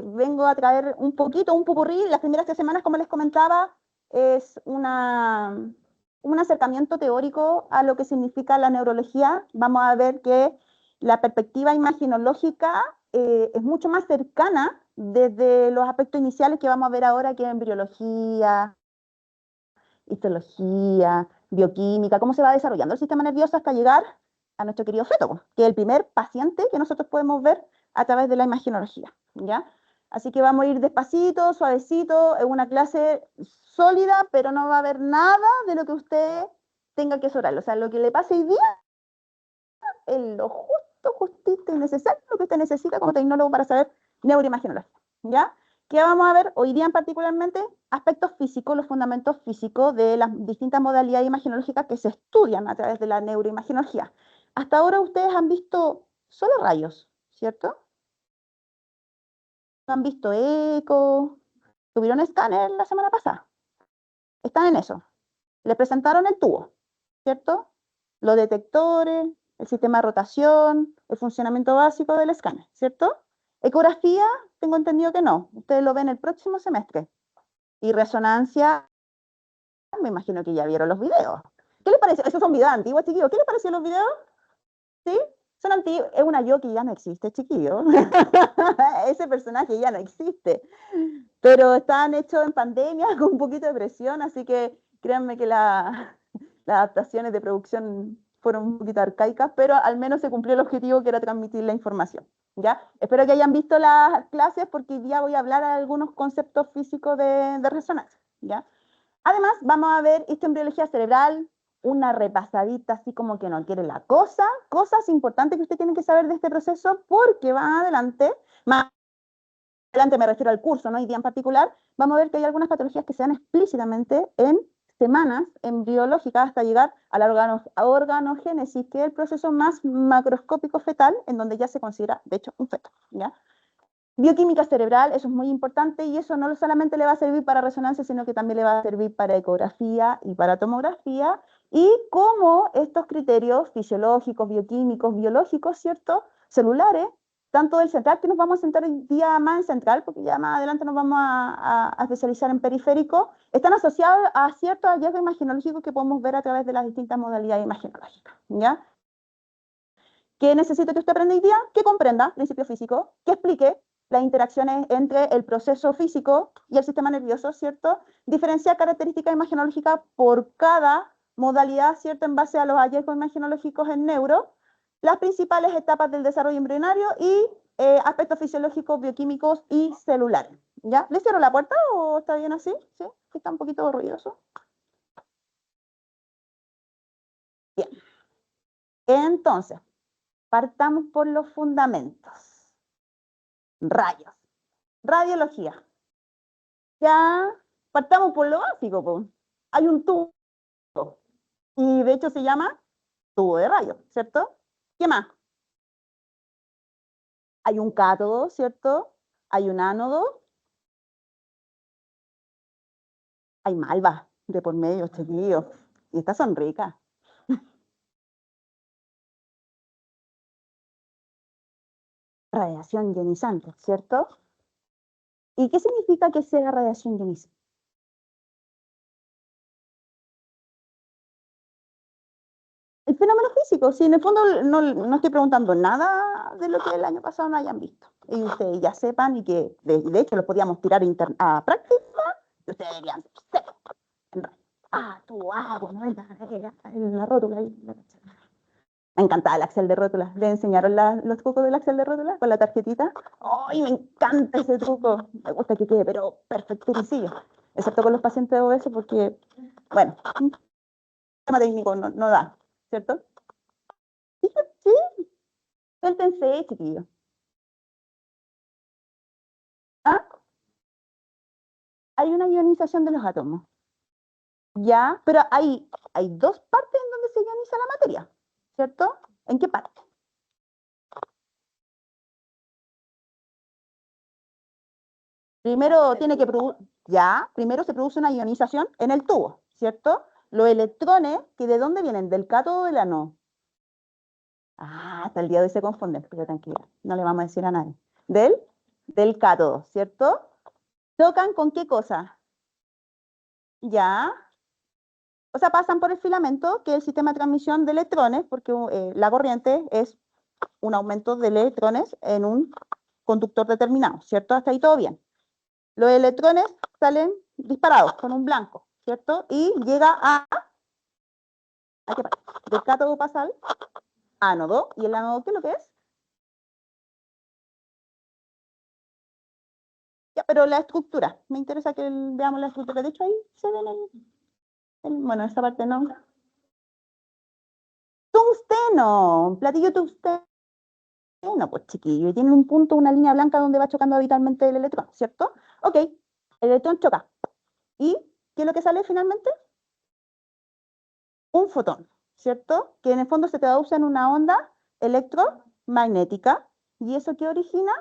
vengo a traer un poquito, un popurrí. Las primeras 3 semanas, como les comentaba, es un acercamiento teórico a lo que significa la neurología. Vamos a ver que la perspectiva imaginológica es mucho más cercana desde los aspectos iniciales que vamos a ver ahora, que es embriología, histología, bioquímica, cómo se va desarrollando el sistema nervioso hasta llegar a nuestro querido feto, que es el primer paciente que nosotros podemos ver a través de la imaginología, ¿ya? Así que vamos a ir despacito, suavecito, es una clase sólida, pero no va a haber nada de lo que usted tenga que sorar. O sea, lo que le pase hoy día es lo justo, justito y necesario, lo que usted necesita como tecnólogo para saber neuroimaginología, ¿ya? ¿Qué vamos a ver hoy día particularmente? Aspectos físicos, los fundamentos físicos de las distintas modalidades imaginológicas que se estudian a través de la neuroimaginología. Hasta ahora ustedes han visto solo rayos, ¿cierto? Han visto eco, tuvieron escáner la semana pasada. Están en eso. Les presentaron el tubo, ¿cierto? Los detectores, el sistema de rotación, el funcionamiento básico del escáner, ¿cierto? Ecografía, tengo entendido que no. Ustedes lo ven el próximo semestre. Y resonancia, me imagino que ya vieron los videos. ¿Qué les pareció? Esos son videos antiguos, chiquillos. ¿Qué les pareció los videos? ¿Sí? Son antiguos. Es una yo que ya no existe, chiquillo. Ese personaje ya no existe. Pero están hechos en pandemia con un poquito de presión, así que créanme que las adaptaciones de producción fueron un poquito arcaicas, pero al menos se cumplió el objetivo que era transmitir la información, ¿ya? Espero que hayan visto las clases porque hoy día voy a hablar de algunos conceptos físicos de resonancia, ¿ya? Además, vamos a ver histoembriología cerebral, una repasadita así como que no quiere la cosa, cosas importantes que usted tiene que saber de este proceso porque va adelante, más adelante me refiero al curso, ¿no? Hoy día en particular, vamos a ver que hay algunas patologías que se dan explícitamente en semanas embriológicas hasta llegar a la organogénesis, que es el proceso más macroscópico fetal, en donde ya se considera, de hecho, un feto, ¿ya? Bioquímica cerebral, eso es muy importante y eso no solamente le va a servir para resonancia, sino que también le va a servir para ecografía y para tomografía, y cómo estos criterios fisiológicos, bioquímicos, biológicos, ¿cierto? Celulares, tanto del central, que nos vamos a centrar hoy día más en central, porque ya más adelante nos vamos a especializar en periférico, están asociados a ciertos hallazgos imaginológicos que podemos ver a través de las distintas modalidades imaginológicas, ¿ya? ¿Qué necesito que usted aprenda hoy día? Que comprenda principio físico, que explique las interacciones entre el proceso físico y el sistema nervioso, ¿cierto? Diferenciar características imaginológicas por cada modalidad, ¿cierto? En base a los hallazgos imaginológicos en neuro, las principales etapas del desarrollo embrionario y aspectos fisiológicos, bioquímicos y celulares, ¿ya? ¿Le cierro la puerta o está bien así? ¿Sí? Está un poquito ruidoso. Bien. Entonces, partamos por los fundamentos. Rayos. Radiología. Ya partamos por lo básico, pues. Hay un tubo y de hecho se llama tubo de rayos, ¿cierto? ¿Qué más? Hay un cátodo, ¿cierto? Hay un ánodo, hay malvas de por medio, chiquillos. Y estas son ricas. Radiación ionizante, ¿cierto? ¿Y qué significa que sea radiación ionizante? El fenómeno físico, si en el fondo no estoy preguntando nada de lo que el año pasado no hayan visto. Y ustedes ya sepan y que de hecho los podíamos tirar a práctica y ustedes dirían, bueno, la rótula. Me encantaba el Excel de rótula. ¿Le enseñaron los trucos del Excel de rótula con la tarjetita? ¡Ay, me encanta ese truco! Me gusta que quede, pero perfectísimo. Excepto con los pacientes obesos porque, bueno, un tema técnico no da, ¿cierto? Sí, sí, suéltense, chiquillos. ¿Ah? Hay una ionización de los átomos. Ya, pero hay dos partes en donde se ioniza la materia, ¿cierto? ¿En qué parte? Primero tiene que primero se produce una ionización en el tubo, ¿cierto? Los electrones, que ¿de dónde vienen? ¿Del cátodo o del ánodo? Ah, hasta el día de hoy se confunden, pero tranquila, no le vamos a decir a nadie. ¿Del? del cátodo, ¿cierto? ¿Chocan con qué cosa? Ya. O sea, pasan por el filamento, que es el sistema de transmisión de electrones, porque la corriente es un aumento de electrones en un conductor determinado, ¿cierto? Hasta ahí todo bien. Los electrones salen disparados con un blanco, ¿cierto? Y llega del cátodo pasa al ánodo. ¿Y el ánodo qué es lo que es? Ya, pero la estructura, me interesa que veamos la estructura. De hecho, ahí se ve bueno, esta parte no. Tungsteno, platillo tungsteno, pues chiquillo, y tiene un punto, una línea blanca donde va chocando habitualmente el electrón, ¿cierto? Ok, el electrón choca. ¿Y qué es lo que sale finalmente? Un fotón, ¿cierto? Que en el fondo se traduce en una onda electromagnética. ¿Y eso qué origina?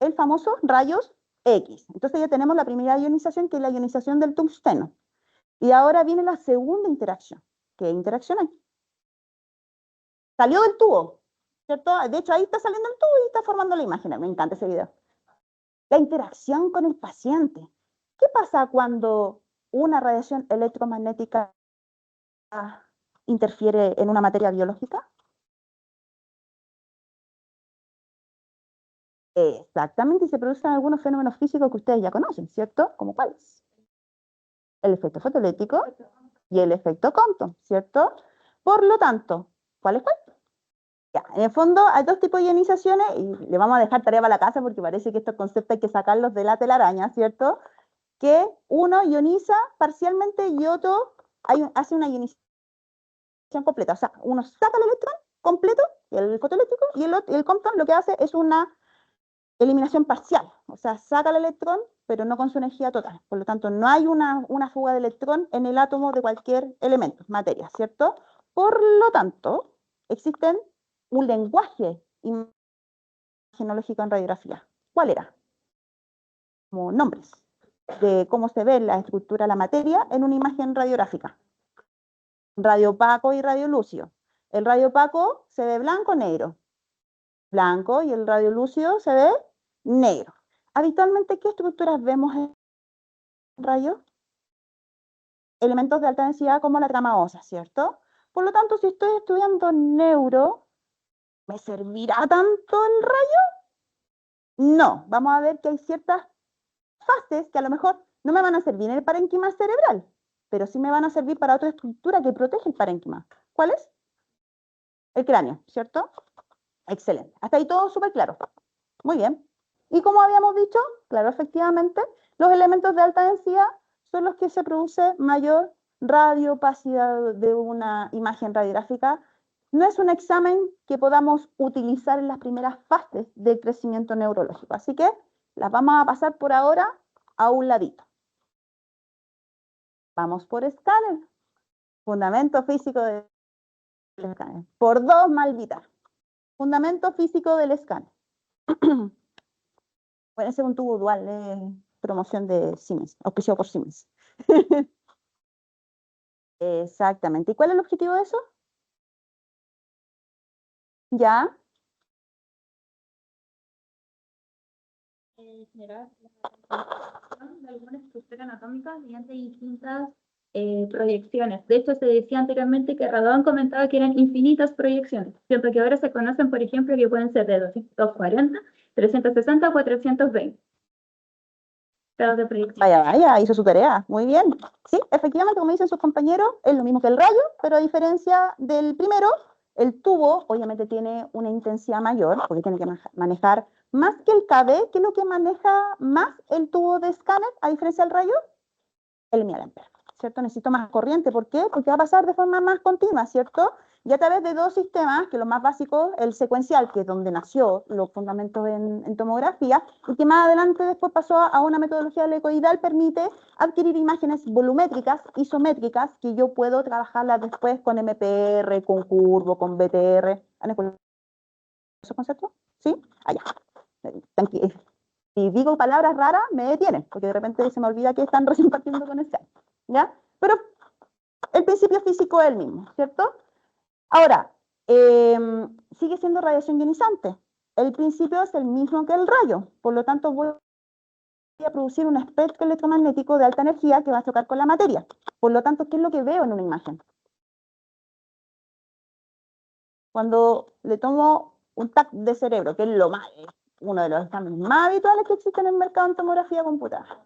El famoso rayos X. Entonces ya tenemos la primera ionización, que es la ionización del tungsteno. Y ahora viene la segunda interacción. ¿Qué interacción hay? Salió del tubo, ¿cierto? De hecho, ahí está saliendo el tubo y está formando la imagen. Me encanta ese video. La interacción con el paciente. ¿Qué pasa cuando una radiación electromagnética interfiere en una materia biológica? Exactamente, y se producen algunos fenómenos físicos que ustedes ya conocen, ¿cierto? ¿Como cuáles? El efecto fotoeléctrico y el efecto Compton, ¿cierto? Por lo tanto, ¿cuál es cuál? Ya, en el fondo hay dos tipos de ionizaciones y le vamos a dejar tarea para la casa porque parece que estos conceptos hay que sacarlos de la telaraña, ¿cierto? Que uno ioniza parcialmente y otro hace una ionización completa. O sea, uno saca el electrón completo, el fotoeléctrico, y el Compton lo que hace es una eliminación parcial. O sea, saca el electrón, pero no con su energía total. Por lo tanto, no hay una fuga de electrón en el átomo de cualquier elemento, materia, ¿cierto? Por lo tanto, existen un lenguaje imagenológico en radiografía. ¿Cuál era? Como nombres de cómo se ve la estructura de la materia en una imagen radiográfica. Radio opaco y radio lúcido. El radio opaco se ve blanco, negro. Blanco, y el radio lúcido se ve negro. Habitualmente, ¿qué estructuras vemos en rayos? Elementos de alta densidad como la trama ósea, ¿cierto? Por lo tanto, si estoy estudiando neuro, ¿me servirá tanto el rayo? No, vamos a ver que hay ciertas fases que a lo mejor no me van a servir en el parénquima cerebral, pero sí me van a servir para otra estructura que protege el parénquima. ¿Cuál es? El cráneo, ¿cierto? Excelente. Hasta ahí todo súper claro. Muy bien. Y como habíamos dicho, claro, efectivamente, los elementos de alta densidad son los que se produce mayor radioopacidad de una imagen radiográfica. No es un examen que podamos utilizar en las primeras fases del crecimiento neurológico. Así que las vamos a pasar por ahora a un ladito. Vamos por escáner. Fundamento físico del escáner. Por dos, maldita. Fundamento físico del escáner. Puede ser un tubo dual de promoción de Siemens, auspiciado por Siemens. Exactamente. ¿Y cuál es el objetivo de eso? Ya. Generar la representación de alguna estructura anatómica mediante distintas proyecciones. De hecho, se decía anteriormente que Radón comentaba que eran infinitas proyecciones, cierto que ahora se conocen, por ejemplo, que pueden ser de 240, 360 o 420 grados de proyección. Vaya, vaya, hizo su tarea. Muy bien. Sí, efectivamente, como dicen sus compañeros, es lo mismo que el rayo, pero a diferencia del primero, el tubo obviamente tiene una intensidad mayor, porque tiene que manejar más que el KB, que es lo que maneja más el tubo de escáner, a diferencia del rayo, el miliampere, ¿cierto? Necesito más corriente. ¿Por qué? Porque va a pasar de forma más continua, ¿cierto? Y a través de dos sistemas, que lo más básico, el secuencial, que es donde nació los fundamentos en tomografía, y que más adelante después pasó a una metodología helicoidal, permite adquirir imágenes volumétricas, isométricas, que yo puedo trabajarlas después con MPR, con curvo, con BTR. ¿Han escuchado esos conceptos? ¿Sí? Allá. Tranquilo. Si digo palabras raras, me detienen, porque de repente se me olvida que están recién partiendo con el SEA, ¿ya? Pero el principio físico es el mismo, ¿cierto? Ahora, sigue siendo radiación ionizante. el principio es el mismo que el rayo, por lo tanto voy a producir un espectro electromagnético de alta energía que va a chocar con la materia. Por lo tanto, ¿qué es lo que veo en una imagen? Cuando le tomo un TAC de cerebro, que es uno de los exámenes más habituales que existen en el mercado en tomografía computada.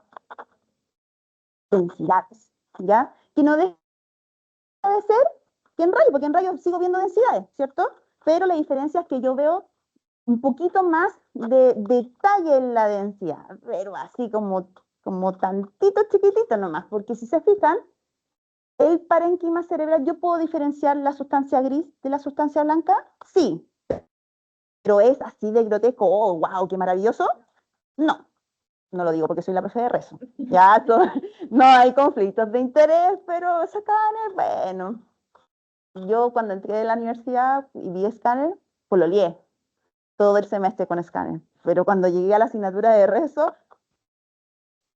Densidades, ¿ya? Que no deja de ser que en rayo, porque en rayo sigo viendo densidades, ¿cierto? Pero la diferencia es que yo veo un poquito más de detalle en la densidad, pero así como tantito chiquitito nomás, porque si se fijan, el parénquima cerebral, ¿yo puedo diferenciar la sustancia gris de la sustancia blanca? Sí, pero es así de grotesco, oh, wow, qué maravilloso. No, no lo digo porque soy la profe de rezo. Ya, no hay conflictos de interés, pero escáner, bueno. Yo cuando entré a la universidad y vi escáner, pues lo lié todo el semestre con escáner. Pero cuando llegué a la asignatura de rezo,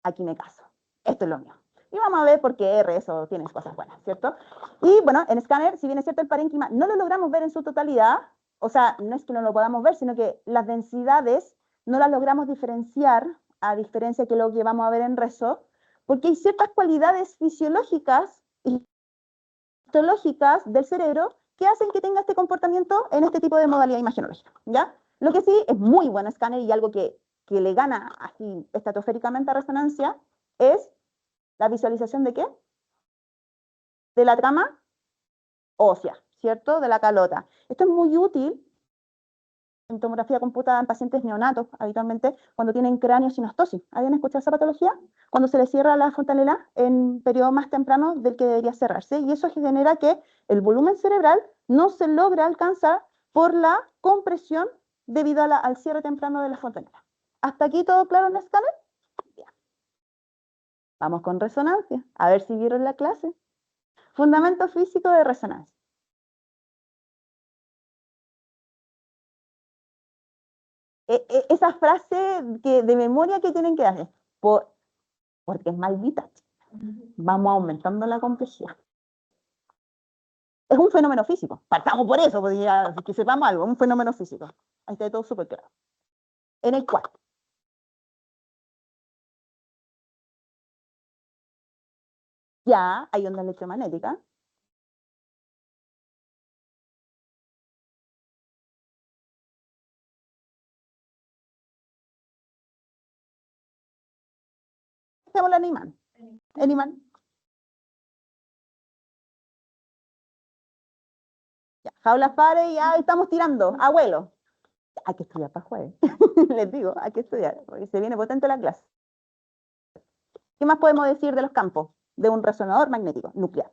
aquí me caso. Esto es lo mío. Y vamos a ver por qué rezo tiene cosas buenas, ¿cierto? Y bueno, en escáner, si bien es cierto el parénquima, no lo logramos ver en su totalidad, o sea, no es que no lo podamos ver, sino que las densidades no las logramos diferenciar, a diferencia que lo que vamos a ver en rezo, porque hay ciertas cualidades fisiológicas y histológicas del cerebro que hacen que tenga este comportamiento en este tipo de modalidad imagenológica, ¿ya? Lo que sí es muy bueno escáner y algo que le gana así estratosféricamente a resonancia es la visualización de qué? De la trama ósea, ¿cierto? De la calota. Esto es muy útil en tomografía computada en pacientes neonatos, habitualmente cuando tienen cráneo sinostosis. ¿Habían escuchado esa patología? Cuando se les cierra la fontanela en periodo más temprano del que debería cerrarse. Y eso genera que el volumen cerebral no se logra alcanzar por la compresión debido al cierre temprano de la fontanela. ¿Hasta aquí todo claro en el escáner? Bien. Vamos con resonancia. A ver si vieron la clase. Fundamento físico de resonancia. Esa frase de memoria que tienen que hacer, porque es maldita. Vamos aumentando la complejidad. Es un fenómeno físico. Partamos por eso, porque ya, que sepamos algo, es un fenómeno físico. Ahí está todo súper claro. En el cual ya hay ondas electromagnéticas. Hacemos el imán. El imán. Ya, jaulas pares, ya estamos tirando. Abuelo. Hay que estudiar para jueves. Les digo, hay que estudiar, porque se viene potente la clase. ¿Qué más podemos decir de los campos de un resonador magnético nuclear?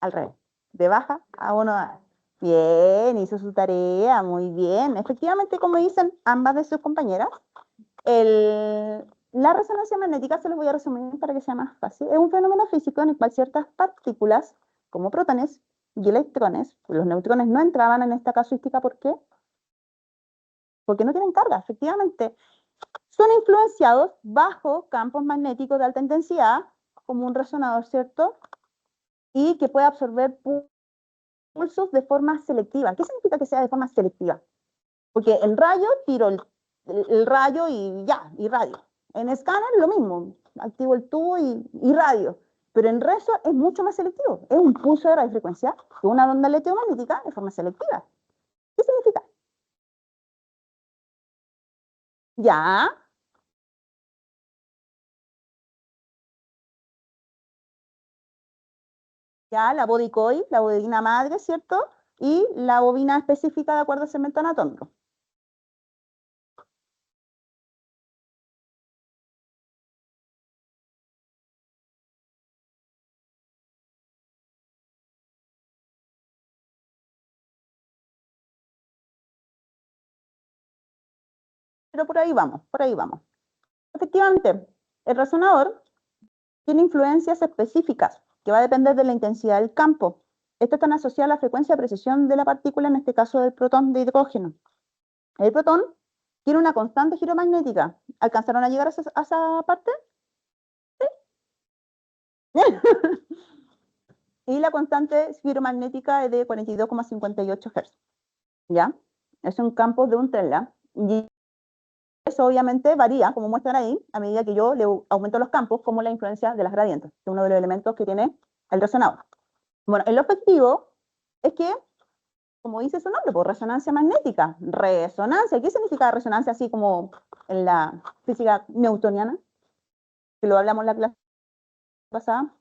Al revés, de baja a 1A. Bien, hizo su tarea, muy bien. Efectivamente, como dicen ambas de sus compañeras, la resonancia magnética, se los voy a resumir para que sea más fácil, es un fenómeno físico en el cual ciertas partículas, como protones y electrones, los neutrones no entraban en esta casuística, ¿por qué? Porque no tienen carga, efectivamente. Son influenciados bajo campos magnéticos de alta intensidad, como un resonador, ¿cierto? Y que puede absorber pulsos de forma selectiva. ¿Qué significa que sea de forma selectiva? Porque en rayo tiro el rayo y ya, y radio. En escáner lo mismo, activo el tubo y radio. Pero en rezo es mucho más selectivo. Es un pulso de radiofrecuencia que una onda electromagnética de forma selectiva. ¿Qué significa? Ya, ya la body coil, la bobina madre, ¿cierto? Y la bobina específica de acuerdo al segmento anatómico. Pero por ahí vamos, por ahí vamos. Efectivamente, el resonador tiene influencias específicas, que va a depender de la intensidad del campo. Esto está asociado a la frecuencia de precisión de la partícula, en este caso del protón de hidrógeno. El protón tiene una constante giromagnética. ¿Alcanzaron a llegar a esa parte? ¿Sí? Y la constante giromagnética es de 42,58 Hz. ¿Ya? Es un campo de un Tesla. Y eso obviamente varía, como muestran ahí, a medida que yo le aumento los campos, como la influencia de las gradientes, que es uno de los elementos que tiene el resonador. Bueno, el objetivo es que, como dice su nombre, por resonancia magnética. Resonancia, ¿qué significa resonancia así como en la física newtoniana? Que lo hablamos en la clase pasada.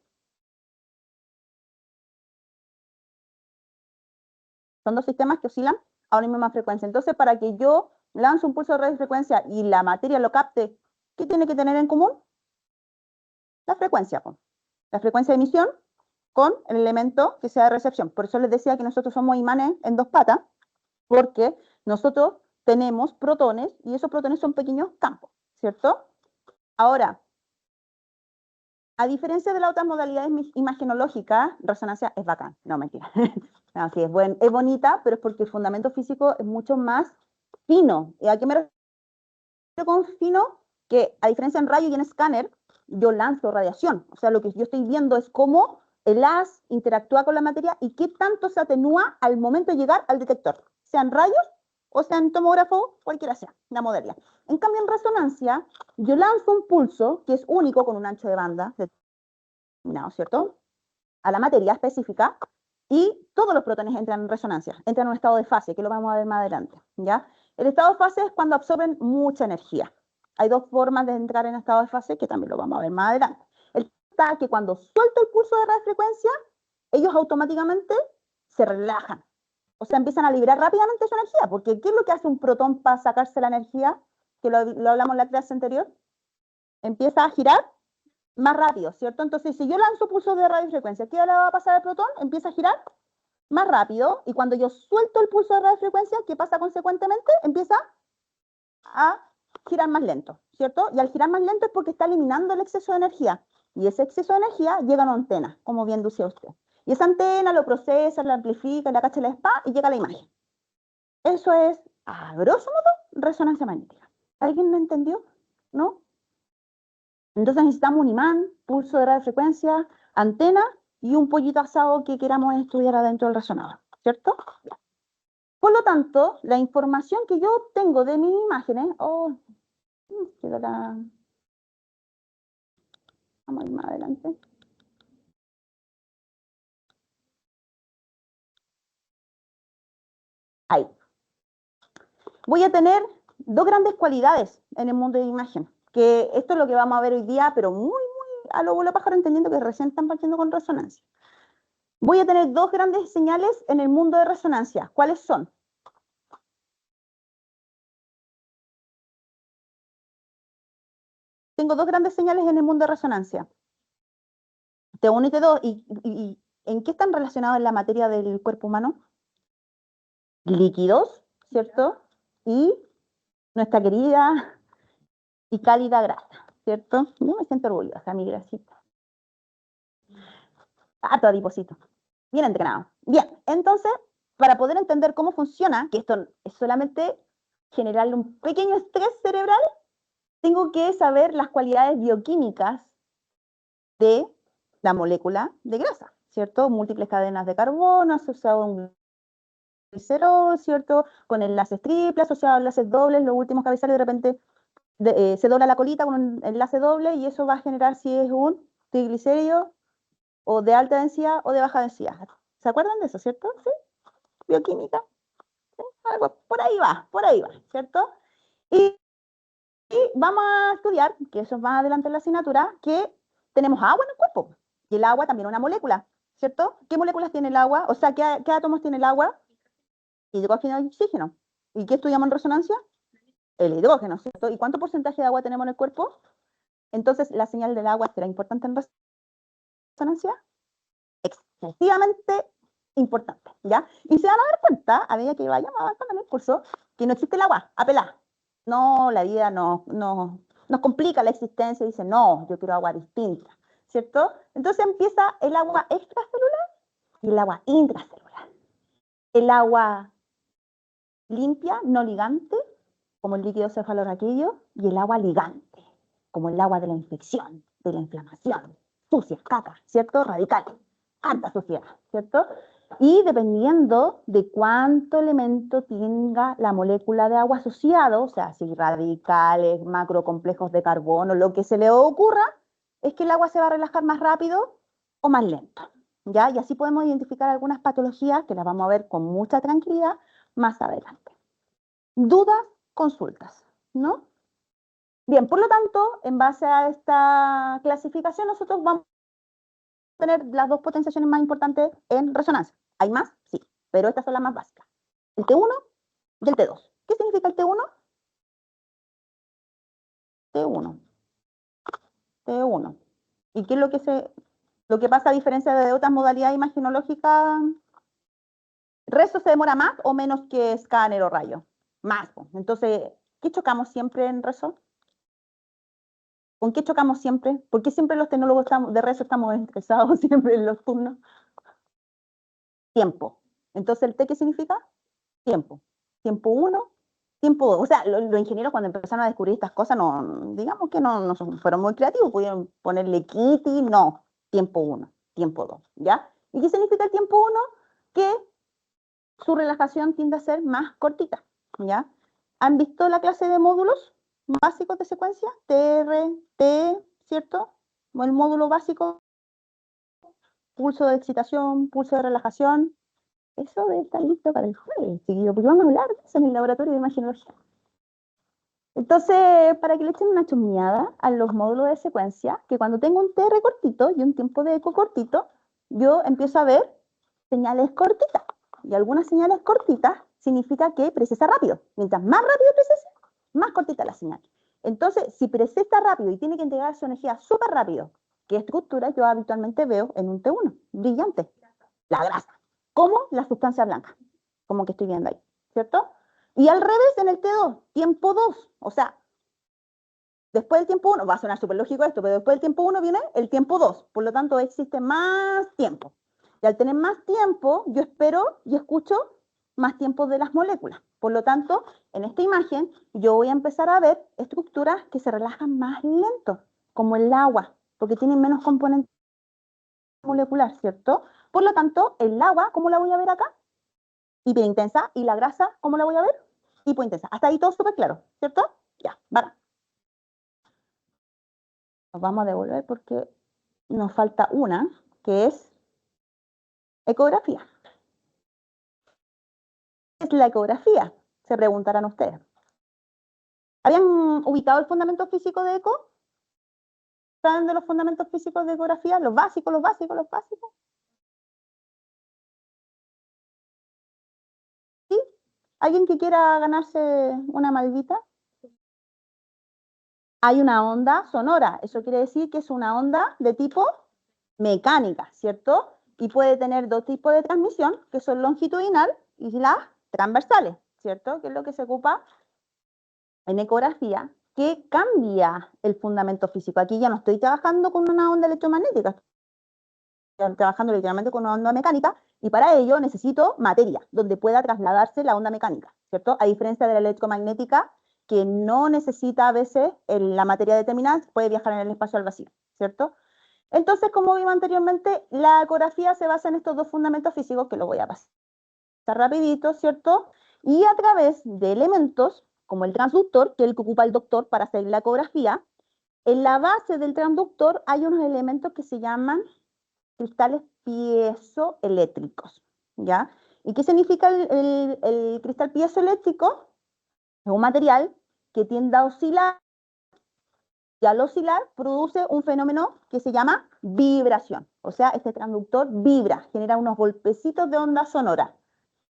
Son dos sistemas que oscilan a una misma frecuencia. Entonces, para que yo lance un pulso de radiofrecuencia y la materia lo capte, ¿qué tiene que tener en común? La frecuencia. La frecuencia de emisión con el elemento que sea de recepción. Por eso les decía que nosotros somos imanes en dos patas, porque nosotros tenemos protones y esos protones son pequeños campos, ¿cierto? Ahora, a diferencia de las otras modalidades imagenológicas, resonancia es bacán, no mentira. Así es, es bonita, pero es porque el fundamento físico es mucho más fino. ¿Y a qué me refiero con fino? Que a diferencia en rayo y en escáner, yo lanzo radiación. O sea, lo que yo estoy viendo es cómo el haz interactúa con la materia y qué tanto se atenúa al momento de llegar al detector, sean rayos o sean tomógrafo, cualquiera sea la modalidad. En cambio, en resonancia, yo lanzo un pulso que es único con un ancho de banda determinado, ¿cierto? A la materia específica y todos los protones entran en resonancia, entran en un estado de fase, que lo vamos a ver más adelante, ¿ya? El estado de fase es cuando absorben mucha energía. Hay dos formas de entrar en estado de fase, que también lo vamos a ver más adelante. El está que cuando suelto el pulso de radiofrecuencia, ellos automáticamente se relajan. O sea, empiezan a liberar rápidamente su energía, porque ¿qué es lo que hace un protón para sacarse la energía? Que lo hablamos en la clase anterior. Empieza a girar más rápido, ¿cierto? Entonces, si yo lanzo pulsos de radiofrecuencia, ¿qué le va a pasar al protón? Empieza a girar más rápido, y cuando yo suelto el pulso de radiofrecuencia, ¿qué pasa consecuentemente? Empieza a girar más lento, ¿cierto? Y al girar más lento es porque está eliminando el exceso de energía, y ese exceso de energía llega a una antena, como bien decía usted. Y esa antena lo procesa, la amplifica, la cacha la spa y llega a la imagen. Eso es, a grosso modo, resonancia magnética. ¿Alguien me entendió? ¿No? Entonces necesitamos un imán, pulso de radiofrecuencia, antena y un pollito asado que queramos estudiar adentro del resonador, ¿cierto? Por lo tanto, la información que yo obtengo de mis imágenes, quedó la... Vamos a ir más adelante. Ahí. Voy a tener dos grandes cualidades en el mundo de imagen, que esto es lo que vamos a ver hoy día, pero muy a lo vuelo pájaro, entendiendo que recién están partiendo con resonancia. Voy a tener dos grandes señales en el mundo de resonancia. ¿Cuáles son? Tengo dos grandes señales en el mundo de resonancia. T1 y T2. ¿Y en qué están relacionados en la materia del cuerpo humano? Líquidos, ¿cierto? Y nuestra querida y cálida grasa, ¿cierto? Yo me siento orgullosa, mi grasita. Ah, todo adiposito. Bien entrenado. Bien, entonces, para poder entender cómo funciona, que esto es solamente generarle un pequeño estrés cerebral, tengo que saber las cualidades bioquímicas de la molécula de grasa, ¿cierto? Múltiples cadenas de carbono asociado a un glicerol, ¿cierto? Con enlaces triples asociados a enlaces dobles, los últimos cabezales de repente se dobla la colita con un enlace doble y eso va a generar si es un triglicérido o de alta densidad o de baja densidad. ¿Se acuerdan de eso, cierto? ¿Sí? Bioquímica. ¿Sí? Algo, por ahí va, ¿cierto? Y vamos a estudiar, que eso es más adelante en la asignatura, que tenemos agua en el cuerpo. Y el agua también es una molécula, ¿cierto? ¿Qué moléculas tiene el agua? O sea, ¿qué átomos tiene el agua? Hidrógeno y oxígeno. ¿Y qué estudiamos en resonancia? El hidrógeno, ¿cierto? ¿Y cuánto porcentaje de agua tenemos en el cuerpo? Entonces, ¿la señal del agua será importante en resonancia? Excesivamente importante, ¿ya? Y se van a dar cuenta, a medida que vayamos avanzando en el curso, que no existe el agua, apelá. No, la vida nos complica la existencia y dice, no, yo quiero agua distinta. ¿cierto? Entonces empieza el agua extracelular y el agua intracelular. El agua limpia, no ligante, como el líquido cefalorraquídeo, y el agua ligante, como el agua de la infección, de la inflamación, sucia, caca, ¿cierto? Radical, harta suciedad, ¿cierto? Y dependiendo de cuánto elemento tenga la molécula de agua asociado, o sea, si radicales, macrocomplejos de carbono, lo que se le ocurra, es que el agua se va a relajar más rápido o más lento, ¿ya? Y así podemos identificar algunas patologías que las vamos a ver con mucha tranquilidad más adelante. Dudas, consultas, ¿no? Bien, por lo tanto, en base a esta clasificación, nosotros vamos a tener las dos potenciaciones más importantes en resonancia. ¿Hay más? Sí, pero estas son las más básicas. El T1 y el T2. ¿Qué significa el T1? T1. T1. ¿Y qué es lo que pasa a diferencia de otras modalidades imaginológicas? ¿Rezo se demora más o menos que escáner o rayo? Más. Entonces, ¿qué chocamos siempre en rezo? ¿Con qué chocamos siempre? ¿Por qué siempre los tecnólogos de rezo estamos estresados siempre en los turnos? Tiempo. Entonces, ¿el T qué significa? Tiempo. Tiempo 1, tiempo 2. O sea, los ingenieros cuando empezaron a descubrir estas cosas, no, digamos que no fueron muy creativos, pudieron ponerle Kitty, no. Tiempo 1, tiempo 2, ¿ya? ¿Y qué significa el tiempo 1? Que su relajación tiende a ser más cortita, ¿ya? ¿Han visto la clase de módulos básicos de secuencia? TR, T, ¿cierto? El módulo básico, pulso de excitación, pulso de relajación. Eso debe estar listo para el jueves, chiquillo, porque vamos a hablar de eso en el laboratorio de imaginología. Entonces, para que le echen una chusmeada a los módulos de secuencia, que cuando tengo un TR cortito y un tiempo de eco cortito, yo empiezo a ver señales cortitas. Y algunas señales cortitas significa que precesa rápido. Mientras más rápido precese, más cortita la señal. Entonces, si precesa rápido y tiene que entregar su energía súper rápido, ¿qué estructura yo habitualmente veo en un T1? Brillante. La grasa. Como la sustancia blanca. Como que estoy viendo ahí. ¿Cierto? Y al revés en el T2, tiempo 2. O sea, después del tiempo 1, va a sonar súper lógico esto, pero después del tiempo 1 viene el tiempo 2. Por lo tanto, existe más tiempo. Y al tener más tiempo, yo espero y escucho más tiempo de las moléculas. Por lo tanto, en esta imagen, yo voy a empezar a ver estructuras que se relajan más lento, como el agua, porque tienen menos componente molecular, ¿cierto? Por lo tanto, el agua, ¿cómo la voy a ver acá? Hiperintensa. Y la grasa, ¿cómo la voy a ver? Hipointensa. Hasta ahí todo súper claro, ¿cierto? Ya, vamos. Nos vamos a devolver porque nos falta una, que es ecografía. ¿Qué es la ecografía? Se preguntarán ustedes. ¿Habían ubicado el fundamento físico de eco? ¿Saben de los fundamentos físicos de ecografía? Los básicos, los básicos, los básicos. ¿Sí? ¿Alguien que quiera ganarse una maldita? Hay una onda sonora. Eso quiere decir que es una onda de tipo mecánica, ¿cierto? Y puede tener dos tipos de transmisión, que son longitudinal y las transversales, ¿cierto? Que es lo que se ocupa en ecografía, que cambia el fundamento físico. Aquí ya no estoy trabajando con una onda electromagnética, estoy trabajando literalmente con una onda mecánica, y para ello necesito materia, donde pueda trasladarse la onda mecánica, ¿cierto? A diferencia de la electromagnética, que no necesita a veces la materia determinada, puede viajar en el espacio al vacío, ¿cierto? Entonces, como vimos anteriormente, la ecografía se basa en estos dos fundamentos físicos, que lo voy a pasar rapidito, ¿cierto? Y a través de elementos, como el transductor, que es el que ocupa el doctor para hacer la ecografía, en la base del transductor hay unos elementos que se llaman cristales piezoeléctricos, ¿ya? ¿Y qué significa el cristal piezoeléctrico? Es un material que tiende a oscilar, y al oscilar produce un fenómeno que se llama vibración. O sea, este transductor vibra, genera unos golpecitos de onda sonora.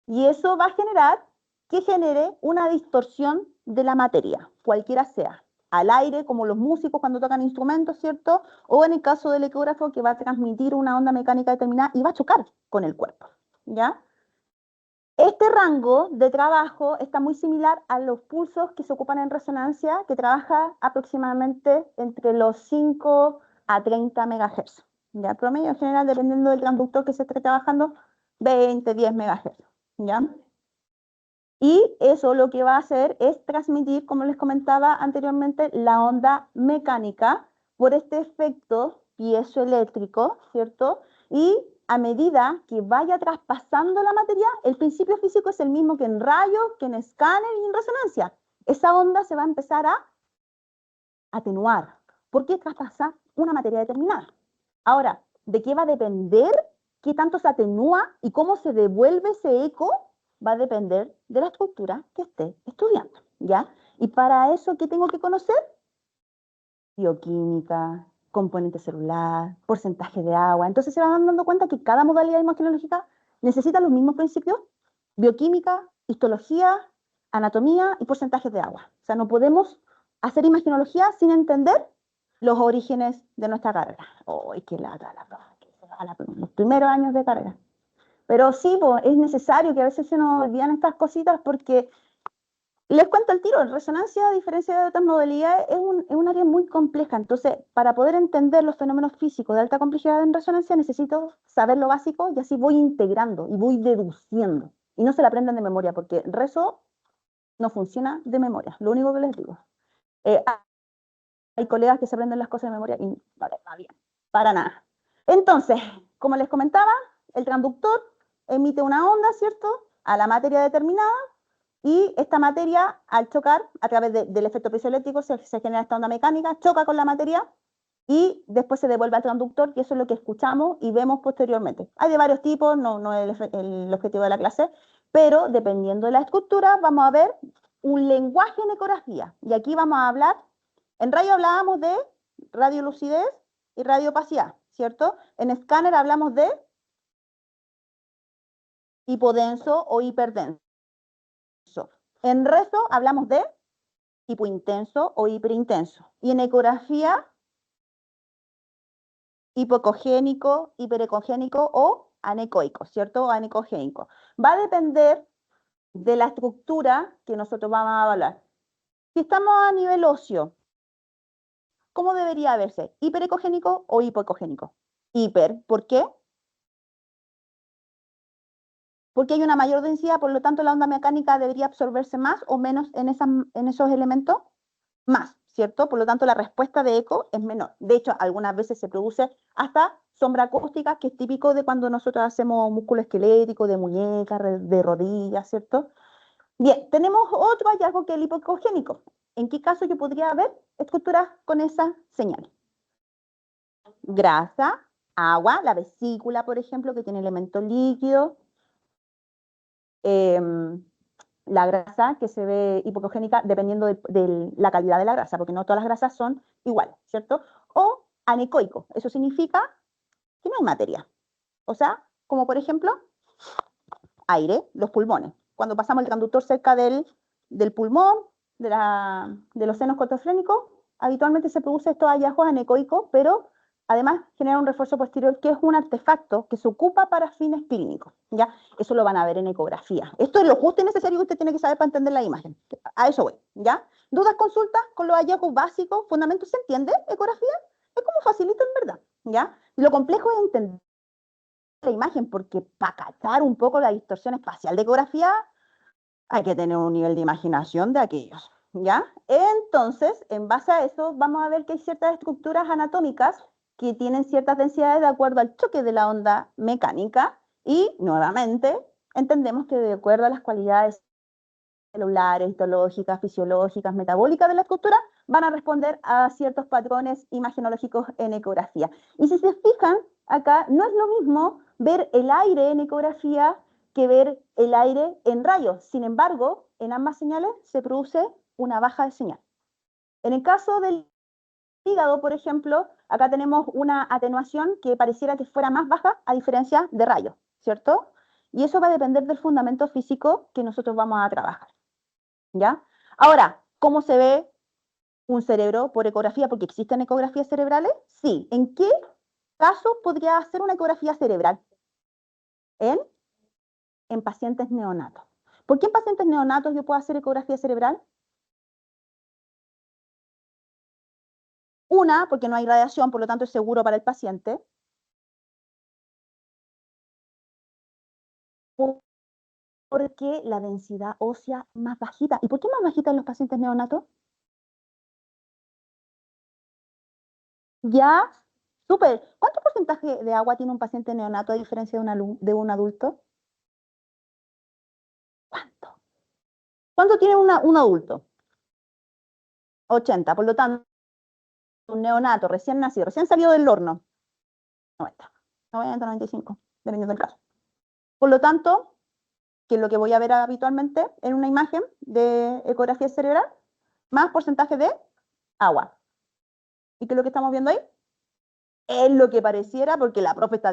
Y eso va a generar que genere una distorsión de la materia, cualquiera sea. Al aire, como los músicos cuando tocan instrumentos, ¿cierto? O en el caso del ecógrafo, que va a transmitir una onda mecánica determinada y va a chocar con el cuerpo, ¿ya? Este rango de trabajo está muy similar a los pulsos que se ocupan en resonancia, que trabaja aproximadamente entre los 5 a 30 MHz. ¿Ya? Promedio en general, dependiendo del transductor que se esté trabajando, 20, 10 MHz. ¿Ya? Y eso lo que va a hacer es transmitir, como les comentaba anteriormente, la onda mecánica por este efecto piezoeléctrico, ¿cierto? Y a medida que vaya traspasando la materia, el principio físico es el mismo que en rayos, que en escáner y en resonancia. Esa onda se va a empezar a atenuar, porque traspasa una materia determinada. Ahora, ¿de qué va a depender qué tanto se atenúa y cómo se devuelve ese eco? Va a depender de la estructura que esté estudiando, ¿ya? Y para eso, ¿qué tengo que conocer? Bioquímica, componente celular, porcentaje de agua. Entonces se van dando cuenta que cada modalidad imagenológica necesita los mismos principios: bioquímica, histología, anatomía y porcentajes de agua. O sea, no podemos hacer imagenología sin entender los orígenes de nuestra carrera. ¡Ay, qué lata los primeros años de carrera! Pero sí, pues, es necesario que a veces se nos olvidan estas cositas porque les cuento el tiro, resonancia, a diferencia de otras modalidades, es un área muy compleja. Entonces, para poder entender los fenómenos físicos de alta complejidad en resonancia, necesito saber lo básico y así voy integrando y voy deduciendo. Y no se la aprendan de memoria, porque rezo no funciona de memoria, lo único que les digo. Hay colegas que se aprenden las cosas de memoria y no les va bien, para nada. Entonces, como les comentaba, el transductor emite una onda, ¿cierto?, a la materia determinada, y esta materia, al chocar, a través del efecto piezoeléctrico, se genera esta onda mecánica, choca con la materia y después se devuelve al transductor, y eso es lo que escuchamos y vemos posteriormente. Hay de varios tipos, no es el objetivo de la clase, pero dependiendo de la estructura, vamos a ver un lenguaje en ecografía. Y aquí vamos a hablar, en radio hablábamos de radiolucidez y radiopacidad, ¿cierto? En escáner hablamos de hipodenso o hiperdenso. En rezo hablamos de hipointenso o hiperintenso. Y en ecografía, hipocogénico, hiperecogénico o anecoico, ¿cierto? O anecogénico. Va a depender de la estructura que nosotros vamos a evaluar. Si estamos a nivel óseo, ¿cómo debería verse? ¿Hiperecogénico o hipocogénico? Hiper. ¿Por qué? Porque hay una mayor densidad, por lo tanto la onda mecánica debería absorberse más o menos en esos elementos. Más, ¿cierto? Por lo tanto, la respuesta de eco es menor. De hecho, algunas veces se produce hasta sombra acústica, que es típico de cuando nosotros hacemos músculo esquelético, de muñeca, de rodillas, ¿cierto? Bien, tenemos otro hallazgo que es el hipocogénico. ¿En qué caso yo podría ver estructuras con esa señal? Grasa, agua, la vesícula, por ejemplo, que tiene elementos líquidos. La grasa que se ve hipocogénica dependiendo de la calidad de la grasa, porque no todas las grasas son iguales, ¿cierto? O anecoico, eso significa que no hay materia. O sea, como por ejemplo, aire, los pulmones. Cuando pasamos el transductor cerca del pulmón, de los senos cortofrénicos, habitualmente se produce estos hallazgos anecoicos, pero además genera un refuerzo posterior, que es un artefacto que se ocupa para fines clínicos, ¿ya? Eso lo van a ver en ecografía. Esto es lo justo y necesario que usted tiene que saber para entender la imagen. A eso voy, ¿ya? ¿Dudas, consultas con los hallazgos básicos, fundamentos? ¿Se entiende ecografía? Es como facilito en verdad, ¿ya? Lo complejo es entender la imagen, porque para cachar un poco la distorsión espacial de ecografía hay que tener un nivel de imaginación de aquellos, ¿ya? Entonces, en base a eso, vamos a ver que hay ciertas estructuras anatómicas que tienen ciertas densidades de acuerdo al choque de la onda mecánica, y nuevamente entendemos que de acuerdo a las cualidades celulares, histológicas, fisiológicas, metabólicas de la estructura, van a responder a ciertos patrones imagenológicos en ecografía. Y si se fijan, acá no es lo mismo ver el aire en ecografía que ver el aire en rayos. Sin embargo, en ambas señales se produce una baja de señal. En el caso del hígado, por ejemplo, acá tenemos una atenuación que pareciera que fuera más baja a diferencia de rayos, ¿cierto? Y eso va a depender del fundamento físico que nosotros vamos a trabajar, ¿ya? Ahora, ¿cómo se ve un cerebro por ecografía? Porque existen ecografías cerebrales. Sí. ¿En qué caso podría hacer una ecografía cerebral? En pacientes neonatos. ¿Por qué en pacientes neonatos yo puedo hacer ecografía cerebral? Una, porque no hay radiación, por lo tanto es seguro para el paciente. Porque la densidad ósea es más bajita. ¿Y por qué más bajita en los pacientes neonatos? Ya, súper. ¿Cuánto porcentaje de agua tiene un paciente neonato a diferencia de un adulto? ¿Cuánto? ¿Cuánto tiene un adulto? 80. Por lo tanto, un neonato recién nacido, recién salido del horno, 90, 90, 95, dependiendo del caso. Por lo tanto, que es lo que voy a ver habitualmente en una imagen de ecografía cerebral, más porcentaje de agua. ¿Y qué es lo que estamos viendo ahí? Es lo que pareciera, porque la profe está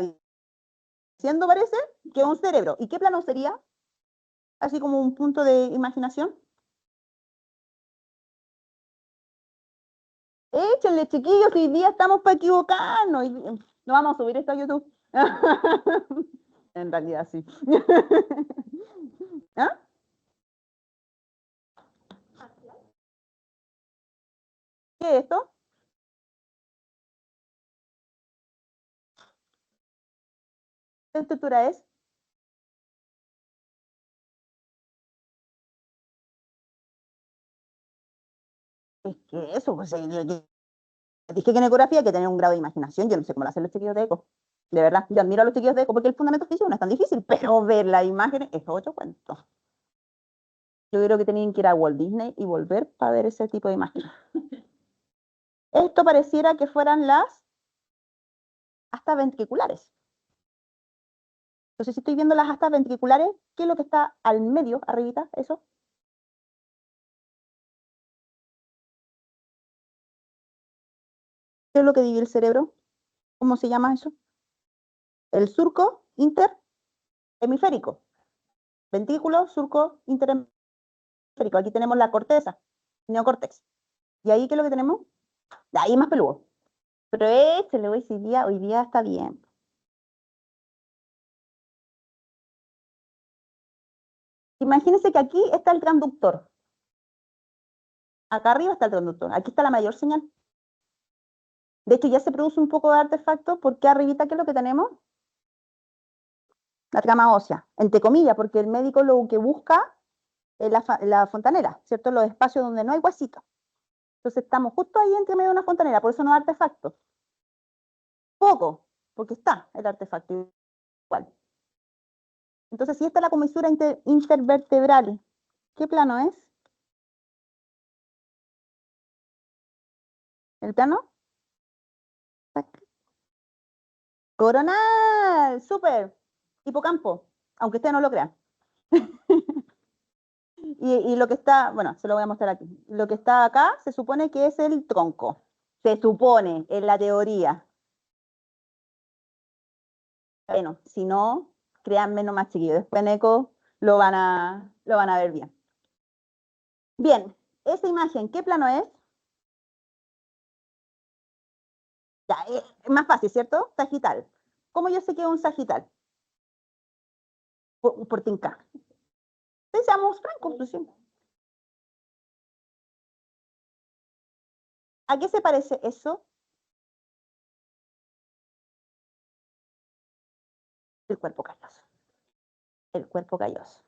diciendo, parece, que es un cerebro. ¿Y qué plano sería? Así como un punto de imaginación. Échenle, chiquillos, hoy día estamos para equivocarnos. No vamos a subir esto a YouTube. En realidad, sí. ¿Ah? ¿Qué es esto? ¿Qué estructura es? Es que eso, pues, dije que en ecografía hay que tener un grado de imaginación. Yo no sé cómo lo hacen los chiquillos de eco. De verdad, yo admiro a los chiquillos de eco porque el fundamento físico no es tan difícil, pero ver las imágenes es otro cuento. Yo creo que tenían que ir a Walt Disney y volver para ver ese tipo de imágenes. Esto pareciera que fueran las astas ventriculares. Entonces, si estoy viendo las astas ventriculares, ¿qué es lo que está al medio, arribita, eso? ¿Qué es lo que divide el cerebro? ¿Cómo se llama eso? El surco interhemisférico. Ventrículo, surco interhemisférico. Aquí tenemos la corteza, neocórtex. ¿Y ahí qué es lo que tenemos? Ahí más peludo. Pero échale, hoy día está bien. Imagínense que aquí está el transductor. Acá arriba está el transductor. Aquí está la mayor señal. De hecho, ya se produce un poco de artefacto porque arribita, ¿qué es lo que tenemos? La trama ósea, entre comillas, porque el médico lo que busca es la fontanera, ¿cierto? Los espacios donde no hay huesito. Entonces estamos justo ahí entre medio de una fontanera, por eso no es artefacto. Poco, porque está el artefacto igual. Entonces, si esta es la comisura intervertebral, ¿qué plano es? ¿El plano? Coronal, súper. Hipocampo, aunque usted no lo crea. Y lo que está, bueno, se lo voy a mostrar aquí. Lo que está acá se supone que es el tronco. Se supone, en la teoría. Bueno, si no, créanme nomás, chiquillos. Después en eco lo van a ver bien. Bien, esa imagen, ¿qué plano es? Ya, es más fácil, ¿cierto? Sagital. ¿Cómo yo sé que es un sagital? Por tinca. Seamos francos, pues, sí. ¿A qué se parece eso? El cuerpo calloso. El cuerpo calloso.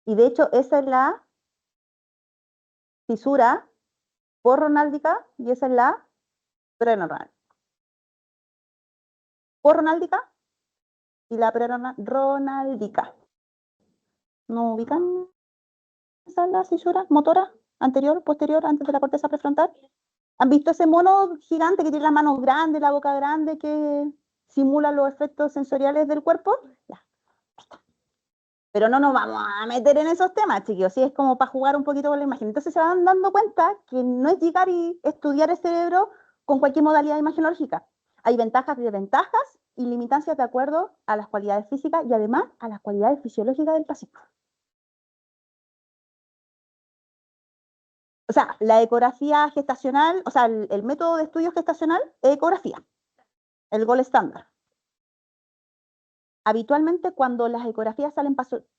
Y de hecho, esa es la fisura porronáldica y esa es la preronal. Porronáldica y la preronáldica. ¿No ubican esa la fisura motora anterior, posterior, antes de la corteza prefrontal? ¿Han visto ese mono gigante que tiene las manos grandes, la boca grande, que simula los efectos sensoriales del cuerpo? Ya, está. Pero no nos vamos a meter en esos temas, chiquillos, sí, es como para jugar un poquito con la imagen. Entonces se van dando cuenta que no es llegar y estudiar el cerebro con cualquier modalidad imagenológica. Hay ventajas y desventajas y limitancias de acuerdo a las cualidades físicas y además a las cualidades fisiológicas del paciente. O sea, la ecografía gestacional, o sea, el método de estudio gestacional es ecografía, el gold estándar. Habitualmente cuando las ecografías salen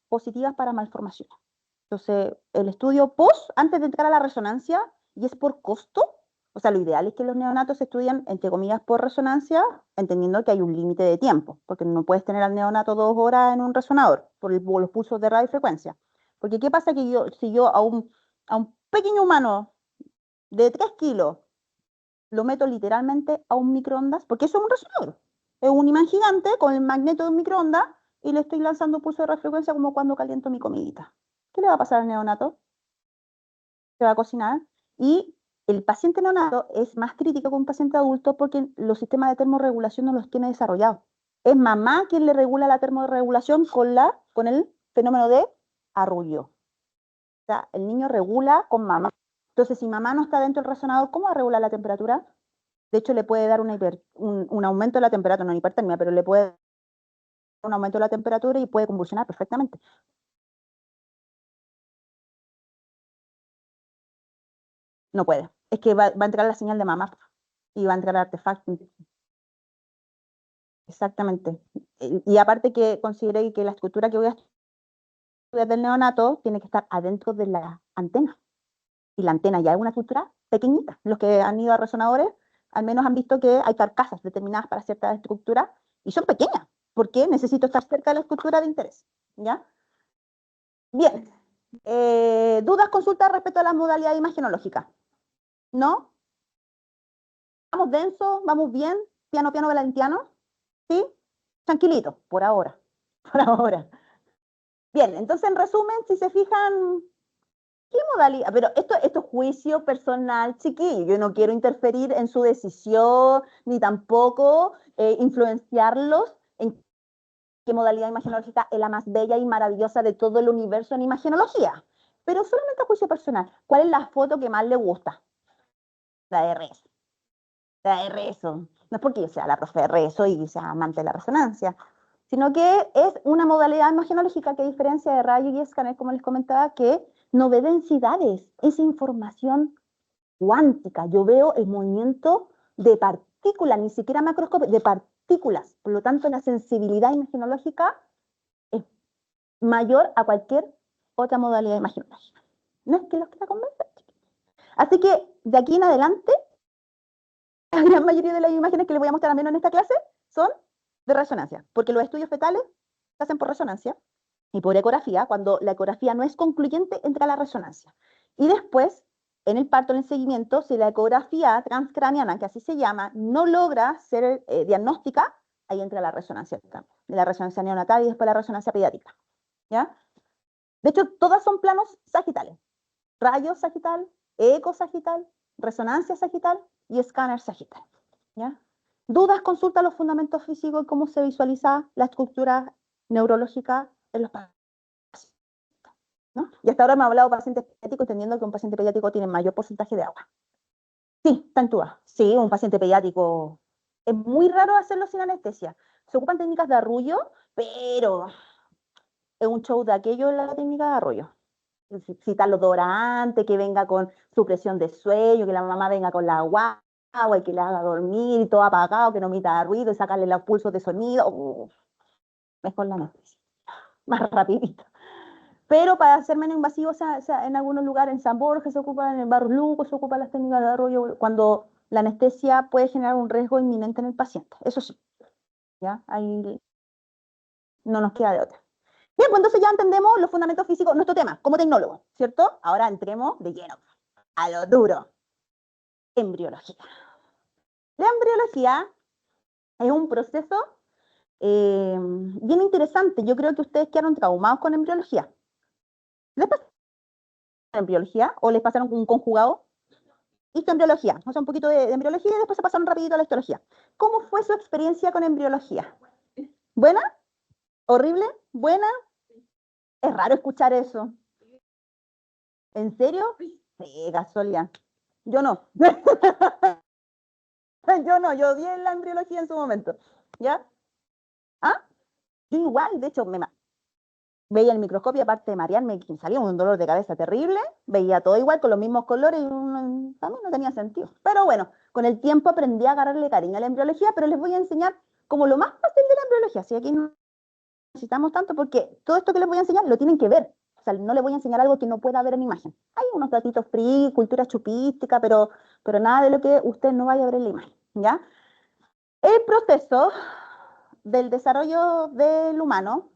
positivas para malformaciones. Entonces, el estudio post, antes de entrar a la resonancia, y es por costo, O sea, lo ideal es que los neonatos se estudian, entre comillas, por resonancia, entendiendo que hay un límite de tiempo, porque no puedes tener al neonato 2 horas en un resonador por los pulsos de radiofrecuencia. Porque ¿qué pasa que si yo a un pequeño humano de 3 kilos lo meto literalmente a un microondas, porque eso es un resonador, es un imán gigante con el magneto de un microondas y le estoy lanzando pulso de radiofrecuencia como cuando caliento mi comidita? ¿Qué le va a pasar al neonato? Se va a cocinar y el paciente neonato es más crítico que un paciente adulto porque los sistemas de termorregulación no los tiene desarrollados. Es mamá quien le regula la termorregulación con el fenómeno de arrullo. O sea, el niño regula con mamá. Entonces, si mamá no está dentro del resonador, ¿cómo va a regular la temperatura? De hecho, le puede dar un aumento de la temperatura, no una hipertermia, pero le puede dar un aumento de la temperatura y puede convulsionar perfectamente. No puede. Es que va a entrar la señal de mamá y va a entrar el artefacto. Exactamente. Y aparte que consideré que la estructura que voy a estudiar del neonato tiene que estar adentro de la antena. Y la antena ya es una estructura pequeñita. Los que han ido a resonadores al menos han visto que hay carcasas determinadas para ciertas estructuras y son pequeñas, porque necesito estar cerca de la estructura de interés. ¿Ya? Bien. ¿Dudas, consultas respecto a las modalidades imagenológicas? ¿No? ¿Vamos denso? ¿Vamos bien? ¿Piano, piano, valentiano? ¿Sí? Tranquilito, por ahora. Por ahora. Bien, entonces en resumen, si se fijan, ¿qué modalidad? Pero esto es juicio personal, chiquillo. Yo no quiero interferir en su decisión, ni tampoco influenciarlos en qué modalidad imagenológica es la más bella y maravillosa de todo el universo en imagenología. Pero solamente a juicio personal. ¿Cuál es la foto que más le gusta? La de rezo. La de rezo. No es porque yo sea la profe de rezo y sea amante de la resonancia, sino que es una modalidad imagenológica que a diferencia de rayo y escáner, como les comentaba, que no ve densidades, es información cuántica. Yo veo el movimiento de partículas, ni siquiera macroscópicas, de partículas. Por lo tanto, la sensibilidad imagenológica es mayor a cualquier otra modalidad imagenológica. No es que los quiera convencer. Así que de aquí en adelante, la gran mayoría de las imágenes que les voy a mostrar al menos en esta clase son de resonancia, porque los estudios fetales se hacen por resonancia y por ecografía. Cuando la ecografía no es concluyente, entra la resonancia. Y después, en el parto, en el seguimiento, si la ecografía transcraneana, que así se llama, no logra ser diagnóstica, ahí entra la resonancia también. La resonancia neonatal y después la resonancia pediátrica. ¿Ya? De hecho, todas son planos sagitales. Rayo sagital, eco sagital, resonancia sagital y escáner sagital. ¿Ya? Dudas, consulta los fundamentos físicos y cómo se visualiza la estructura neurológica en los pacientes. ¿No? Y hasta ahora me ha hablado de pacientes pediátricos, entendiendo que un paciente pediátrico tiene mayor porcentaje de agua. Sí, está en tuba. Sí, un paciente pediátrico. Es muy raro hacerlo sin anestesia. Se ocupan técnicas de arrullo, pero es un show de aquello en la técnica de arrullo. Citarlo dorante, que venga con supresión de sueño, que la mamá venga con la guagua y que le haga dormir y todo apagado, que no emita ruido y sacarle los pulsos de sonido. Mejor la anestesia, más rapidito. Pero para ser menos invasivo, o sea, en algunos lugares, en San Borja se ocupa, en el Barrio Luco se ocupan las técnicas de arroyo, cuando la anestesia puede generar un riesgo inminente en el paciente. Eso sí, ¿ya? Ahí no nos queda de otra. Bien, pues entonces ya entendemos los fundamentos físicos, nuestro tema, como tecnólogo, ¿cierto? Ahora entremos de lleno a lo duro. Embriología. La embriología es un proceso bien interesante. Yo creo que ustedes quedaron traumados con embriología. ¿Les pasó embriología o les pasaron un conjugado? Histoembriología, o sea, un poquito de embriología y después se pasaron rapidito a la histología. ¿Cómo fue su experiencia con embriología? ¿Buena? ¿Horrible? ¿Buena? Es raro escuchar eso. ¿En serio? Sí, casualidad. Yo no. Yo no, yo odié la embriología en su momento. ¿Ya? ¿Ah? Yo igual, de hecho, veía el microscopio, aparte de marearme, me salía un dolor de cabeza terrible, veía todo igual, con los mismos colores, y también no tenía sentido. Pero bueno, con el tiempo aprendí a agarrarle cariño a la embriología, pero les voy a enseñar como lo más fácil de la embriología. Así aquí no necesitamos tanto, porque todo esto que les voy a enseñar lo tienen que ver. O sea, no le voy a enseñar algo que no pueda ver en imagen. Hay unos datitos free, cultura chupística, pero nada de lo que usted no vaya a ver en la imagen, ¿ya? El proceso del desarrollo del humano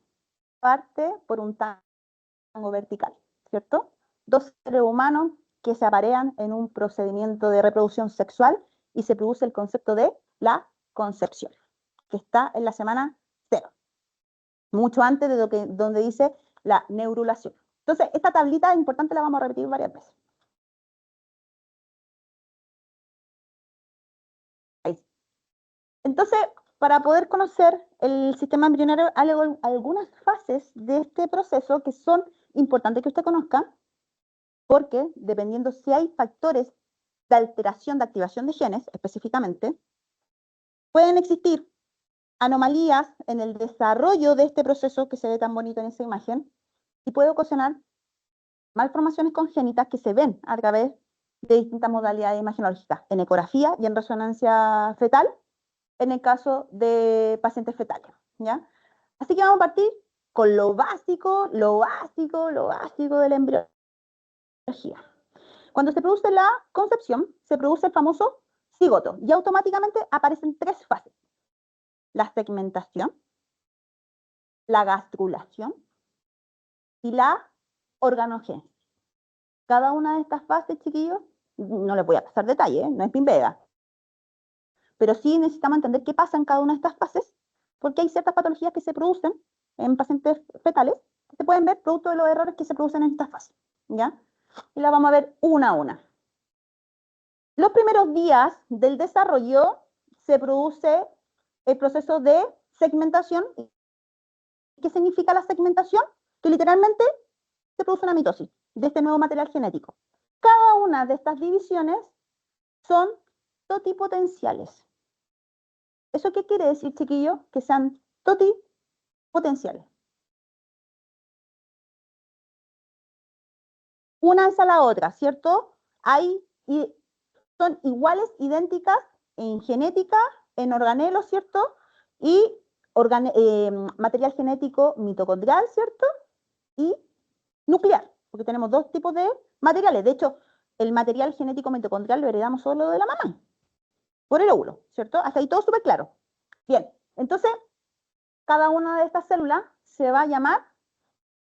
parte por un tango vertical, ¿cierto? Dos seres humanos que se aparean en un procedimiento de reproducción sexual y se produce el concepto de la concepción, que está en la semana 0, mucho antes de donde dice la neurulación. Entonces, esta tablita es importante, la vamos a repetir varias veces. Ahí. Entonces, para poder conocer el sistema embrionario, hay algunas fases de este proceso que son importantes que usted conozca, porque dependiendo si hay factores de alteración, de activación de genes específicamente, pueden existir anomalías en el desarrollo de este proceso que se ve tan bonito en esa imagen y puede ocasionar malformaciones congénitas que se ven a través de distintas modalidades imagenológicas, en ecografía y en resonancia fetal, en el caso de pacientes fetales, ¿ya? Así que vamos a partir con lo básico de la embriología. Cuando se produce la concepción, se produce el famoso cigoto y automáticamente aparecen 3 fases: la segmentación, la gastrulación y la organogénesis. Cada una de estas fases, chiquillos, no les voy a pasar detalles, no es Pimbega, pero sí necesitamos entender qué pasa en cada una de estas fases, porque hay ciertas patologías que se producen en pacientes fetales que se pueden ver producto de los errores que se producen en estas fases, ¿ya? Y las vamos a ver una a una. Los primeros días del desarrollo se produce el proceso de segmentación. ¿Qué significa la segmentación? Que literalmente se produce una mitosis de este nuevo material genético. Cada una de estas divisiones son totipotenciales. ¿Eso qué quiere decir, chiquillos? Que sean totipotenciales. Una es a la otra, ¿cierto? Son iguales, idénticas en genética, en organelos, ¿cierto? Y material genético mitocondrial, ¿cierto? Y nuclear, porque tenemos 2 tipos de materiales. De hecho, el material genético mitocondrial lo heredamos solo de la mamá, por el óvulo, ¿cierto? Hasta ahí todo súper claro. Bien, entonces, cada una de estas células se va a llamar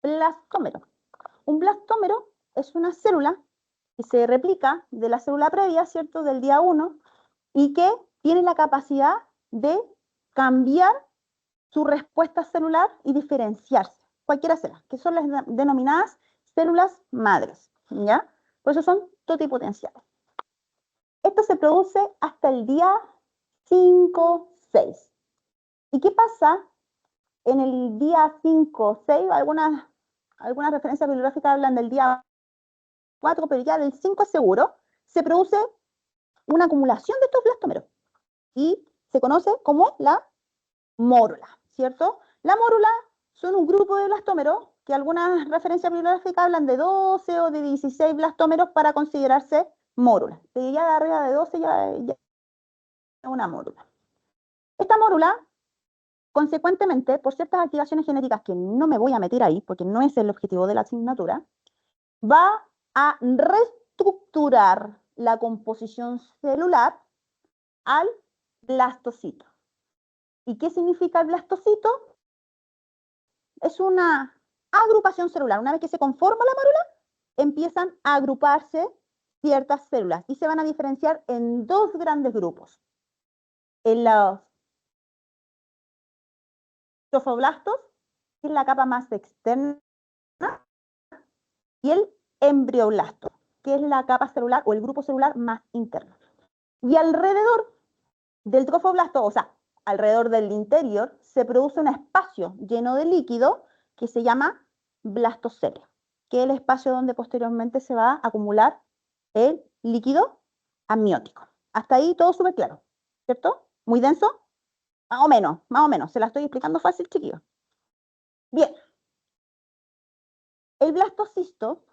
blastómero. Un blastómero es una célula que se replica de la célula previa, ¿cierto? Del día 1, y que tiene la capacidad de cambiar su respuesta celular y diferenciarse, cualquiera sea, que son las denominadas células madres, ¿ya? Por eso son totipotenciales. Esto se produce hasta el día 5-6. ¿Y qué pasa en el día 5-6? Algunas referencias bibliográficas hablan del día 4, pero ya del 5 es seguro, se produce una acumulación de estos blastómeros y se conoce como la mórula, ¿cierto? La mórula son un grupo de blastómeros que algunas referencias bibliográficas hablan de 12 o de 16 blastómeros para considerarse mórula. Si ya de arriba de 12 ya es una mórula. Esta mórula, consecuentemente, por ciertas activaciones genéticas que no me voy a meter ahí, porque no es el objetivo de la asignatura, va a reestructurar la composición celular al blastocito. ¿Y qué significa el blastocito? Es una agrupación celular. Una vez que se conforma la mórula, empiezan a agruparse ciertas células y se van a diferenciar en 2 grandes grupos. En los trofoblastos, que es la capa más externa, y el embrioblasto, que es la capa celular o el grupo celular más interno. Y alrededor del trofoblasto, o sea, alrededor del interior, se produce un espacio lleno de líquido que se llama blastocele, que es el espacio donde posteriormente se va a acumular el líquido amniótico. Hasta ahí todo súper claro, ¿cierto? ¿Muy denso? Más o menos. Se la estoy explicando fácil, chiquillos. Bien. El blastocisto,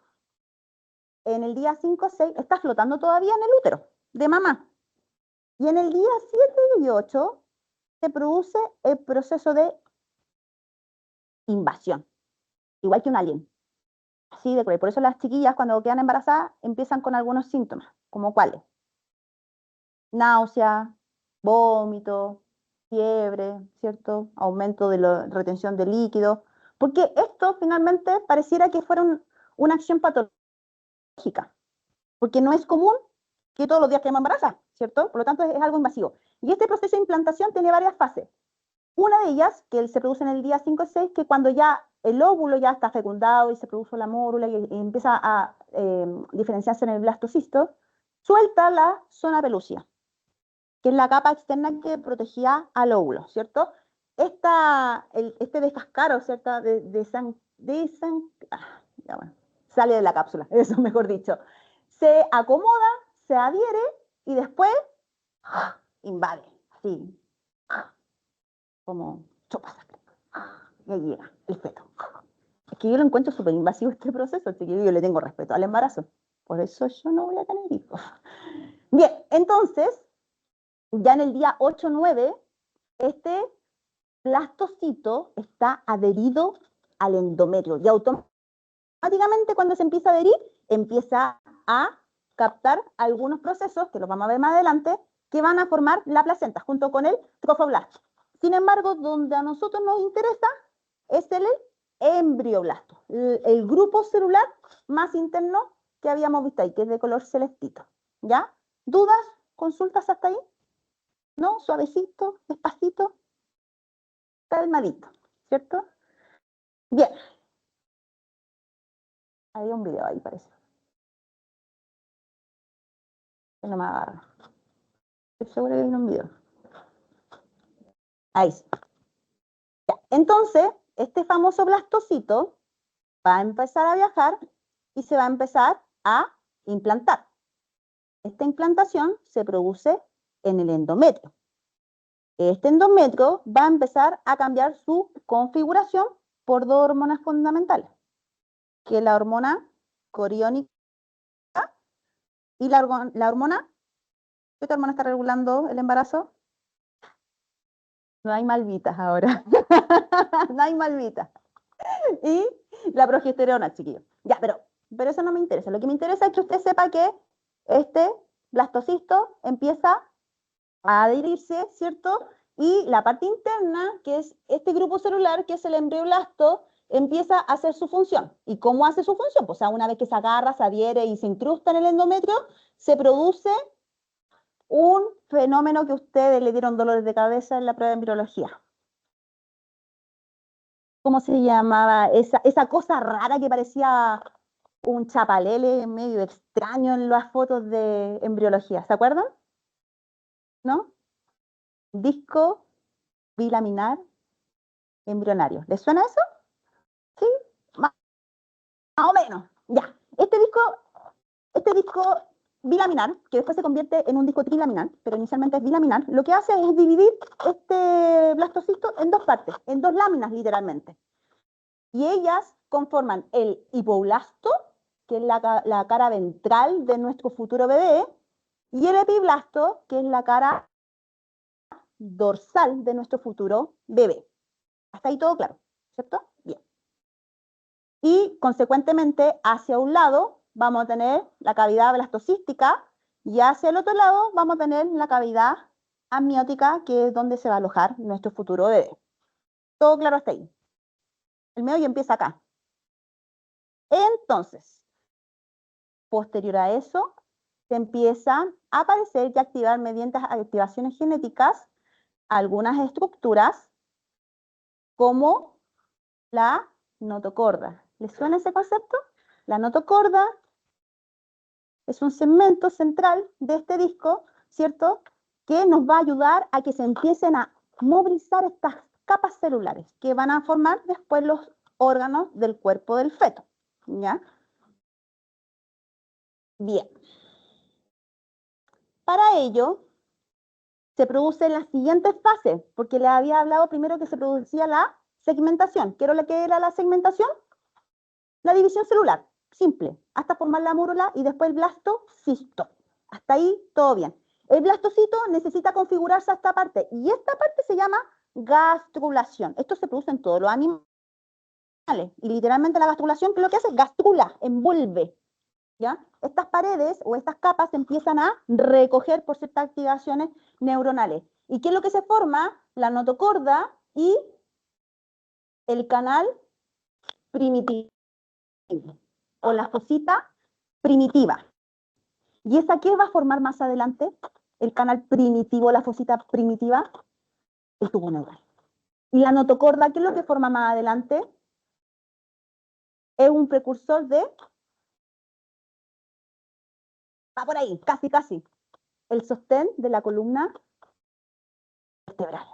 en el día 5-6, está flotando todavía en el útero de mamá. Y en el día 7 y 8 se produce el proceso de invasión, igual que un alien. así de cruel. Por eso las chiquillas cuando quedan embarazadas empiezan con algunos síntomas, como cuáles: náusea, vómito, fiebre, ¿cierto? Aumento de la retención de líquido, porque esto finalmente pareciera que fuera una acción patológica, porque no es común que todos los días quedemos embarazadas, ¿cierto? Por lo tanto es algo invasivo. Y este proceso de implantación tiene varias fases. Una de ellas, que se produce en el día 5 y 6, que cuando ya el óvulo ya está fecundado y se produjo la mórula y empieza a diferenciarse en el blastocisto, suelta la zona pelúcida, que es la capa externa que protegía al óvulo, ¿cierto? Este descascaro, ¿cierto? Ya bueno, sale de la cápsula, eso mejor dicho. Se acomoda, se adhiere y después invade, así, como chopa sangre. Y ahí llega el feto. Es que yo lo encuentro súper invasivo este proceso, chiquillo, yo le tengo respeto al embarazo. Por eso yo no voy a tener hijos. Bien, entonces, ya en el día 8-9, este blastocito está adherido al endometrio y automáticamente cuando se empieza a adherir, empieza a captar algunos procesos, que los vamos a ver más adelante, que van a formar la placenta junto con el trofoblasto. Sin embargo, donde a nosotros nos interesa es el embrioblasto, el grupo celular más interno que habíamos visto ahí, que es de color celestito. ¿Ya? ¿Dudas? ¿Consultas hasta ahí? ¿No? Suavecito, despacito, calmadito, ¿cierto? Bien. Hay un video ahí, parece. Que no me agarra. Estoy segura que hay un video. Ahí sí. Ya. Entonces, este famoso blastocito va a empezar a viajar y se va a empezar a implantar. Esta implantación se produce en el endometrio. Este endometrio va a empezar a cambiar su configuración por dos hormonas fundamentales, que es la hormona coriónica y la hormona, ¿qué otra hormona está regulando el embarazo? No hay malvitas ahora. No hay malvitas. Y la progesterona, chiquillos. Ya, pero eso no me interesa. Lo que me interesa es que usted sepa que este blastocisto empieza a adherirse, ¿cierto? Y la parte interna, que es este grupo celular, que es el embrioblasto, empieza a hacer su función. ¿Y cómo hace su función? Pues, o sea, una vez que se agarra, se adhiere y se incrusta en el endometrio, se produce un fenómeno que ustedes le dieron dolores de cabeza en la prueba de embriología. ¿Cómo se llamaba? Esa cosa rara que parecía un chapalele medio extraño en las fotos de embriología. ¿Se acuerdan? ¿No? Disco bilaminar embrionario. ¿Les suena eso? Sí, más o menos. Ya. Este disco bilaminar, que después se convierte en un disco trilaminar, pero inicialmente es bilaminar, lo que hace es dividir este blastocisto en dos partes, en dos láminas literalmente. Y ellas conforman el hipoblasto, que es la cara ventral de nuestro futuro bebé, y el epiblasto, que es la cara dorsal de nuestro futuro bebé. Hasta ahí todo claro, ¿cierto? Bien. Y consecuentemente, hacia un lado vamos a tener la cavidad blastocística y hacia el otro lado vamos a tener la cavidad amniótica, que es donde se va a alojar nuestro futuro bebé. Todo claro hasta ahí. El meollo empieza acá. Entonces, posterior a eso, se empiezan a aparecer y activar mediante activaciones genéticas algunas estructuras como la notocorda. ¿Les suena ese concepto? La notocorda es un segmento central de este disco, ¿cierto? Que nos va a ayudar a que se empiecen a movilizar estas capas celulares que van a formar después los órganos del cuerpo del feto, ¿ya? Bien. Para ello, se produce en las siguientes fases, porque les había hablado primero que se producía la segmentación. ¿Qué era lo que era la segmentación? La división celular, simple, hasta formar la mórula y después el blastocisto. Hasta ahí todo bien. El blastocito necesita configurarse a esta parte y esta parte se llama gastrulación. Esto se produce en todos los animales, Y literalmente la gastrulación, ¿qué es lo que hace? Gastrula, envuelve, ¿ya? Estas paredes o estas capas se empiezan a recoger por ciertas activaciones neuronales. ¿Y qué es lo que se forma? La notocorda y el canal primitivo, o la fosita primitiva. ¿Y esa qué va a formar más adelante? El canal primitivo, la fosita primitiva, el tubo neural. Y la notocorda, ¿qué es lo que forma más adelante? Es un precursor de... Va por ahí, casi, casi. El sostén de la columna vertebral.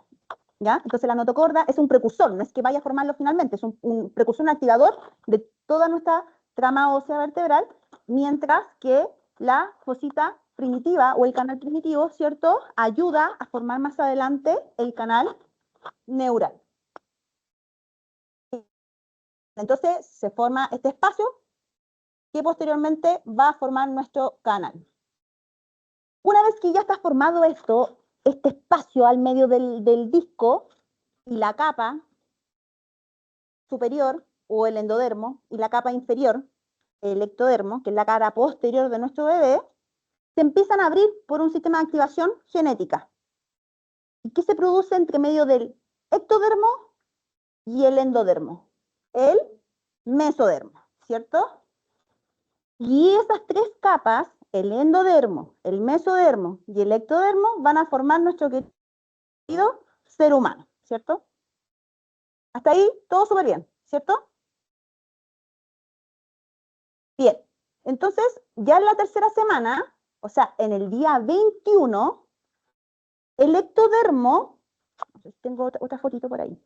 ¿Ya? Entonces la notocorda es un precursor, no es que vaya a formarlo finalmente, es un precursor, un activador de toda nuestra trama ósea vertebral, mientras que la fosita primitiva o el canal primitivo, ¿cierto?, ayuda a formar más adelante el canal neural. Entonces se forma este espacio que posteriormente va a formar nuestro canal. Una vez que ya está formado esto, este espacio al medio del disco y la capa superior o el endodermo y la capa inferior, el ectodermo, que es la cara posterior de nuestro bebé, se empiezan a abrir por un sistema de activación genética. ¿Y qué se produce entre medio del ectodermo y el endodermo? El mesodermo, ¿cierto? Y esas tres capas, el endodermo, el mesodermo y el ectodermo, van a formar nuestro querido ser humano, ¿cierto? Hasta ahí todo súper bien, ¿cierto? Bien, entonces ya en la tercera semana, o sea, en el día 21, el ectodermo, no sé si tengo otra fotito por ahí.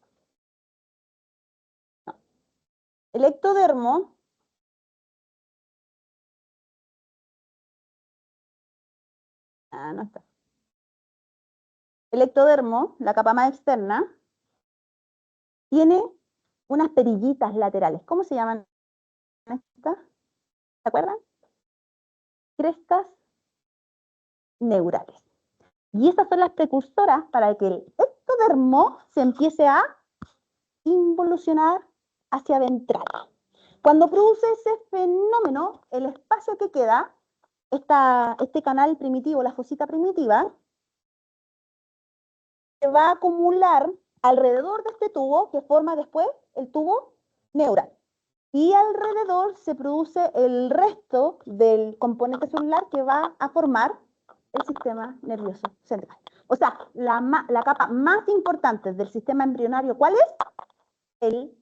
No. El ectodermo no está. El ectodermo, la capa más externa, tiene unas perillitas laterales. ¿Cómo se llaman estas? ¿Se acuerdan? Crestas neurales. Y esas son las precursoras para que el ectodermo se empiece a involucionar hacia ventral. Cuando produce ese fenómeno, el espacio que queda, este canal primitivo, la fosita primitiva, se va a acumular alrededor de este tubo que forma después el tubo neural. Y alrededor se produce el resto del componente celular que va a formar el sistema nervioso central. O sea, la capa más importante del sistema embrionario, ¿cuál es? El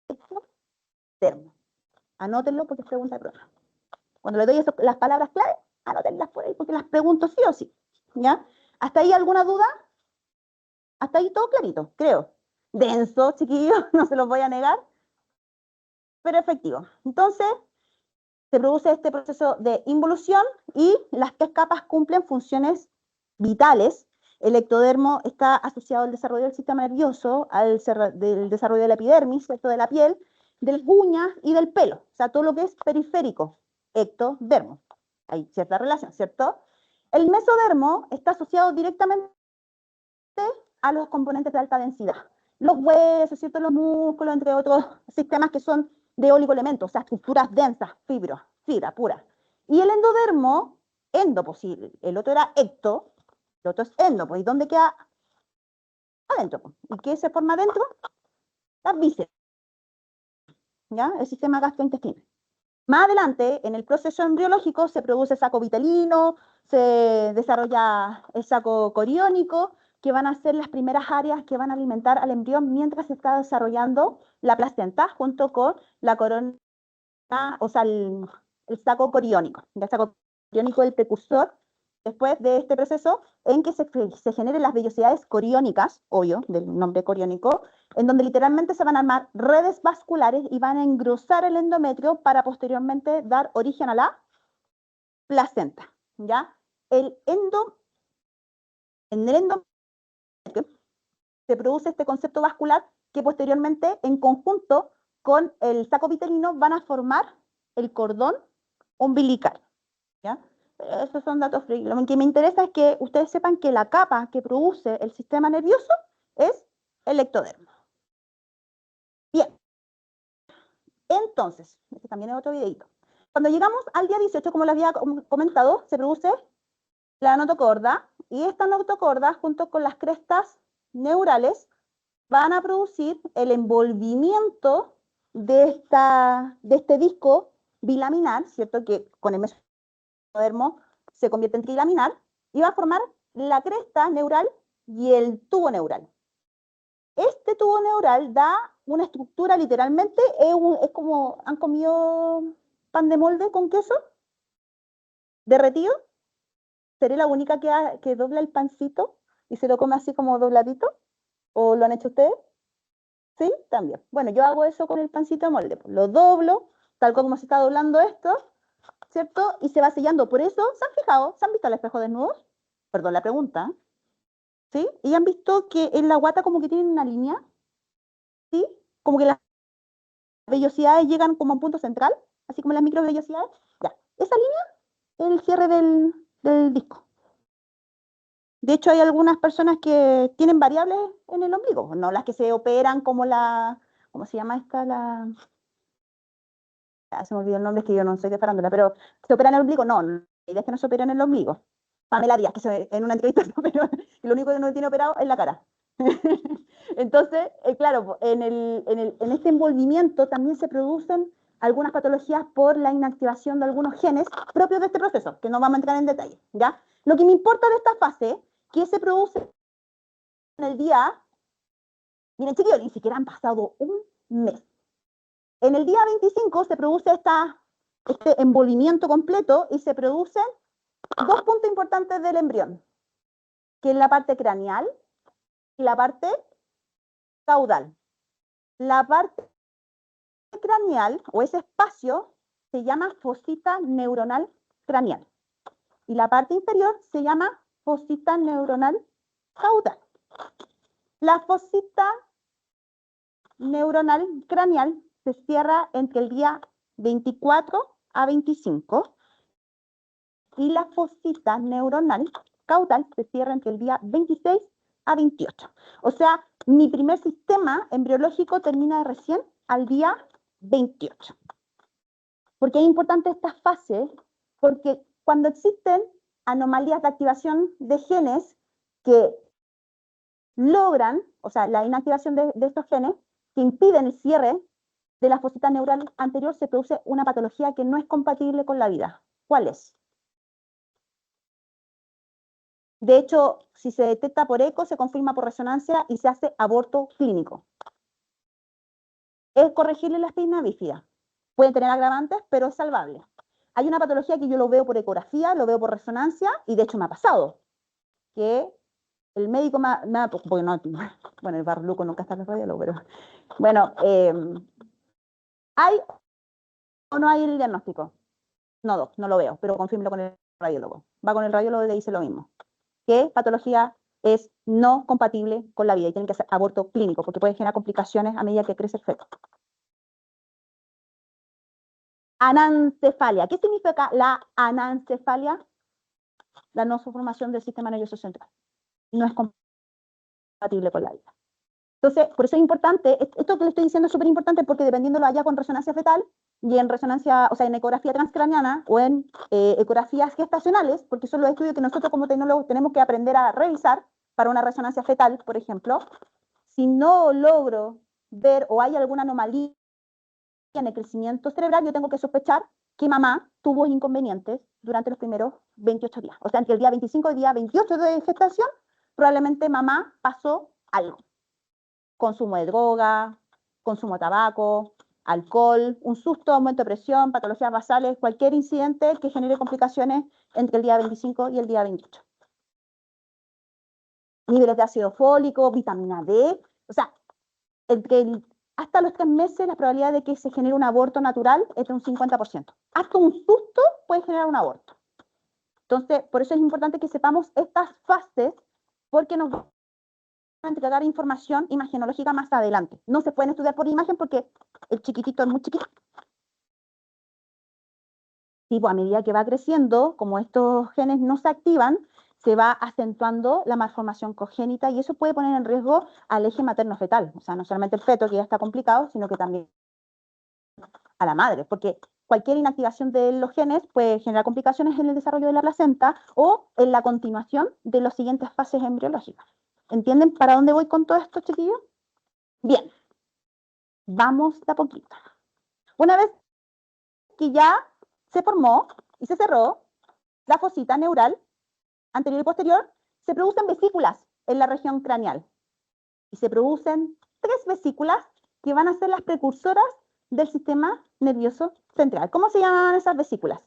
ectodermo. Anótenlo porque es pregunta de prueba. Cuando le doy las palabras clave, anótenlas por ahí porque las pregunto sí o sí. ¿Ya? ¿Hasta ahí alguna duda? Hasta ahí todo clarito, creo. Denso, chiquillos, no se los voy a negar, pero efectivo. Entonces, se produce este proceso de involución y las tres capas cumplen funciones vitales. El ectodermo está asociado al desarrollo del sistema nervioso, del desarrollo de la epidermis, ¿cierto?, de la piel, de las uñas y del pelo. O sea, todo lo que es periférico, ectodermo. Hay cierta relación, ¿cierto? El mesodermo está asociado directamente a los componentes de alta densidad. Los huesos, ¿cierto?, los músculos, entre otros sistemas que son de oligoelementos, o sea, estructuras densas, fibra pura. Y el endodermo, endo, pues sí, el otro era ecto, el otro es endo, pues, ¿y dónde queda? Adentro. Pues. ¿Y qué se forma adentro? Las vísceras, ¿ya? El sistema gastrointestinal. Más adelante, en el proceso embriológico, se produce saco vitelino, se desarrolla el saco coriónico, que van a ser las primeras áreas que van a alimentar al embrión mientras se está desarrollando la placenta, junto con la corona, o sea, el saco coriónico. El saco coriónico es el precursor, después de este proceso, en que se generen las vellosidades coriónicas, obvio, del nombre coriónico, en donde literalmente se van a armar redes vasculares y van a engrosar el endometrio para posteriormente dar origen a la placenta, ¿ya? En el endometrio se produce este concepto vascular que posteriormente, en conjunto con el saco vitelino, van a formar el cordón umbilical, ¿ya? Pero esos son datos free. Lo que me interesa es que ustedes sepan que la capa que produce el sistema nervioso es el ectodermo. Bien, Entonces, este también es otro videito. Cuando llegamos al día 18, como les había comentado, se produce la notocorda, y esta notocorda, junto con las crestas neurales, van a producir el envolvimiento de este disco bilaminar, ¿cierto? Que con el mesodermo se convierte en trilaminar, y va a formar la cresta neural y el tubo neural. Este tubo neural da una estructura, literalmente, es como, ¿han comido pan de molde con queso derretido? ¿Seré la única que dobla el pancito y se lo come así como dobladito? ¿O lo han hecho ustedes? ¿Sí? También. Bueno, yo hago eso con el pancito de molde. Lo doblo, tal como se está doblando esto, ¿cierto? Y se va sellando. Por eso, ¿se han fijado? ¿Se han visto al espejo desnudos? Perdón la pregunta. ¿Sí? ¿Y han visto que en la guata como que tienen una línea? ¿Sí? Como que las vellosidades llegan como a un punto central, así como las microvellosidades. Ya, esa línea es el cierre del disco. De hecho, hay algunas personas que tienen variables en el ombligo, no las que se operan como ¿cómo se llama esta? Se me olvidó el nombre, es que yo no soy de farándula, pero ¿se opera en el ombligo? No, la idea es que no se opera en el ombligo. Pamela Díaz, en una entrevista se operó, y lo único que no tiene operado es la cara. Entonces, claro, en este envolvimiento también se producen algunas patologías por la inactivación de algunos genes propios de este proceso, que no vamos a entrar en detalle, ¿ya? Lo que me importa de esta fase, que se produce en el día, miren chiquillos, ni siquiera han pasado un mes. En el día 25 se produce este envolvimiento completo y se producen dos puntos importantes del embrión, que es la parte craneal y la parte caudal. La parte craneal, o ese espacio, se llama fosita neuronal craneal. Y la parte inferior se llama fosita neuronal caudal. La fosita neuronal craneal se cierra entre el día 24 a 25 y la fosita neuronal caudal se cierra entre el día 26 a 28. O sea, mi primer sistema embriológico termina recién al día 28. ¿Por qué es importante esta fase? Porque cuando existen anomalías de activación de genes que logran, o sea, la inactivación de estos genes, que impiden el cierre de la fosita neural anterior, se produce una patología que no es compatible con la vida. ¿Cuál es? De hecho, si se detecta por eco, se confirma por resonancia y se hace aborto clínico. Es corregible la espina bífida. Pueden tener agravantes, pero es salvable. Hay una patología que yo lo veo por ecografía, lo veo por resonancia, y de hecho me ha pasado, que el médico bueno, el barluco nunca está en el radiólogo, pero bueno, ¿hay o no hay el diagnóstico? No, doc, no lo veo, pero confírmelo con el radiólogo. Va con el radiólogo y le dice lo mismo. ¿Qué patología es no compatible con la vida y tienen que hacer aborto clínico porque puede generar complicaciones a medida que crece el feto? Anencefalia. ¿Qué significa la anencefalia? La no formación del sistema nervioso central. No es compatible con la vida. Entonces, por eso es importante, esto que le estoy diciendo es súper importante porque dependiendo lo haya con resonancia fetal y en resonancia, o sea, en ecografía transcraniana o en ecografías gestacionales, porque son los estudios que nosotros como tecnólogos tenemos que aprender a revisar para una resonancia fetal, por ejemplo, si no logro ver o hay alguna anomalía en el crecimiento cerebral, yo tengo que sospechar que mamá tuvo inconvenientes durante los primeros 28 días. O sea, entre el día 25 y el día 28 de gestación, probablemente mamá pasó algo. Consumo de droga, consumo de tabaco, alcohol, un susto, aumento de presión, patologías basales, cualquier incidente que genere complicaciones entre el día 25 y el día 28. Niveles de ácido fólico, vitamina D, o sea, hasta los 3 meses la probabilidad de que se genere un aborto natural es de un 50%. Hasta un susto puede generar un aborto. Entonces, por eso es importante que sepamos estas fases, porque nos van a entregar información imagenológica más adelante. No se pueden estudiar por imagen porque el chiquitito es muy chiquito. Y pues a medida que va creciendo, como estos genes no se activan, se va acentuando la malformación congénita y eso puede poner en riesgo al eje materno-fetal. O sea, no solamente el feto, que ya está complicado, sino que también a la madre, porque cualquier inactivación de los genes puede generar complicaciones en el desarrollo de la placenta o en la continuación de las siguientes fases embriológicas. ¿Entienden para dónde voy con todo esto, chiquillos? Bien, vamos de a poquito. Una vez que ya se formó y se cerró la fosita neural anterior y posterior, se producen vesículas en la región craneal. Y se producen 3 vesículas que van a ser las precursoras del sistema nervioso central. ¿Cómo se llaman esas vesículas?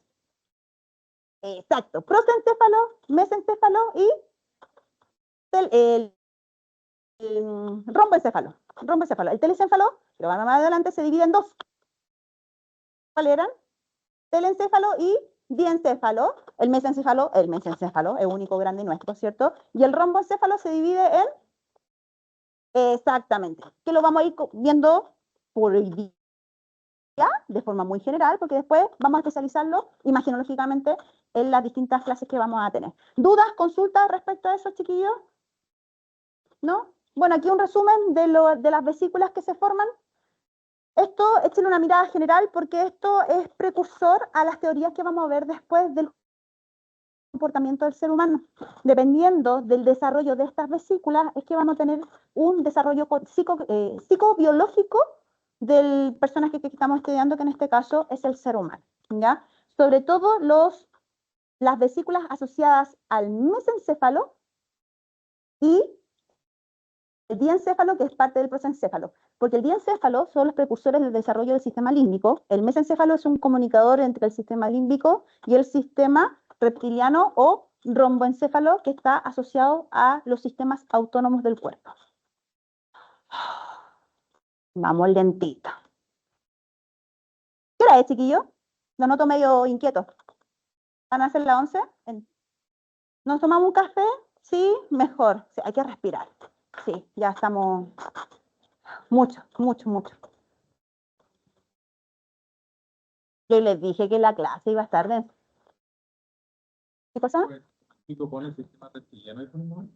Exacto, prosencéfalo, mesencéfalo y el romboencéfalo. El telencéfalo, que lo van a ver más adelante, se divide en 2. ¿Cuáles eran? Telencéfalo y diencéfalo. El mesencéfalo es único, grande y nuestro, ¿cierto? Y el romboencéfalo se divide en... Exactamente, que lo vamos a ir viendo por hoy día de forma muy general, porque después vamos a especializarlo imagenológicamente en las distintas clases que vamos a tener. ¿Dudas, consultas respecto a eso, chiquillos? ¿No? Bueno, aquí un resumen de las vesículas que se forman. Esto, échenle una mirada general, porque esto es precursor a las teorías que vamos a ver después del comportamiento del ser humano. Dependiendo del desarrollo de estas vesículas, es que vamos a tener un desarrollo psicobiológico del personaje que estamos estudiando, que en este caso es el ser humano, ¿ya? Sobre todo las vesículas asociadas al mesencéfalo y el diencéfalo, que es parte del prosencéfalo, porque el diencéfalo son los precursores del desarrollo del sistema límbico. El mesencéfalo es un comunicador entre el sistema límbico y el sistema reptiliano o romboencéfalo, que está asociado a los sistemas autónomos del cuerpo. Vamos lentito. ¿Qué hora es, chiquillo? Lo noto medio inquieto. ¿Van a hacer la 11? ¿Nos tomamos un café? Sí, mejor. Sí, hay que respirar. Sí, ya estamos... Mucho. Yo les dije que la clase iba a estar densa. ¿Qué cosa? ¿Y tú pones el sistema reptiliano?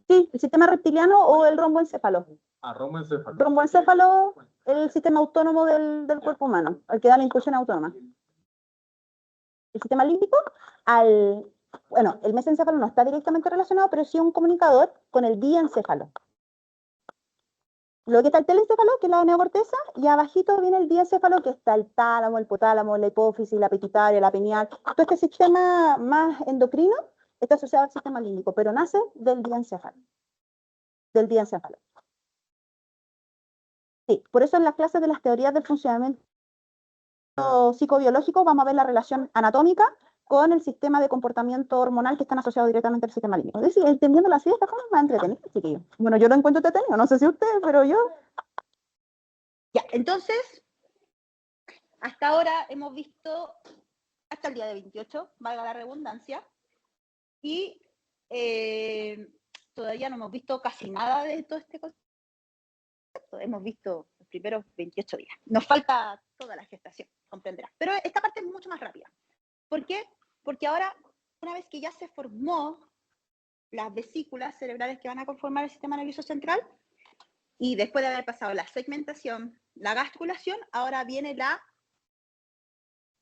Sí, el sistema reptiliano o el romboencéfalo. Romboencéfalo. Romboencéfalo, el sistema autónomo del cuerpo humano, el que da la impulsión autónoma. El sistema límbico, bueno, el mesencéfalo no está directamente relacionado, pero sí un comunicador con el diencéfalo. Luego está el telencéfalo, que es la neocorteza, y abajito viene el diencéfalo, que está el tálamo, el hipotálamo, la hipófisis, la pituitaria, la pineal. Todo este sistema más endocrino está asociado al sistema límbico, pero nace del diencéfalo. Sí, por eso en las clases de las teorías del funcionamiento psicobiológico vamos a ver la relación anatómica con el sistema de comportamiento hormonal que están asociados directamente al sistema límbico. Es decir, entendiendo la ciencia, ¿cómo más entretenido, chiquillos? Bueno, yo lo encuentro entretenido, no sé si ustedes, pero yo... Ya, entonces, hasta ahora hemos visto, hasta el día de 28, valga la redundancia, y todavía no hemos visto casi nada de todo este concepto. Hemos visto los primeros 28 días. Nos falta toda la gestación, comprenderás. Pero esta parte es mucho más rápida. ¿Por qué? Porque ahora, una vez que ya se formó las vesículas cerebrales que van a conformar el sistema nervioso central, y después de haber pasado la segmentación, la gastrulación, ahora viene la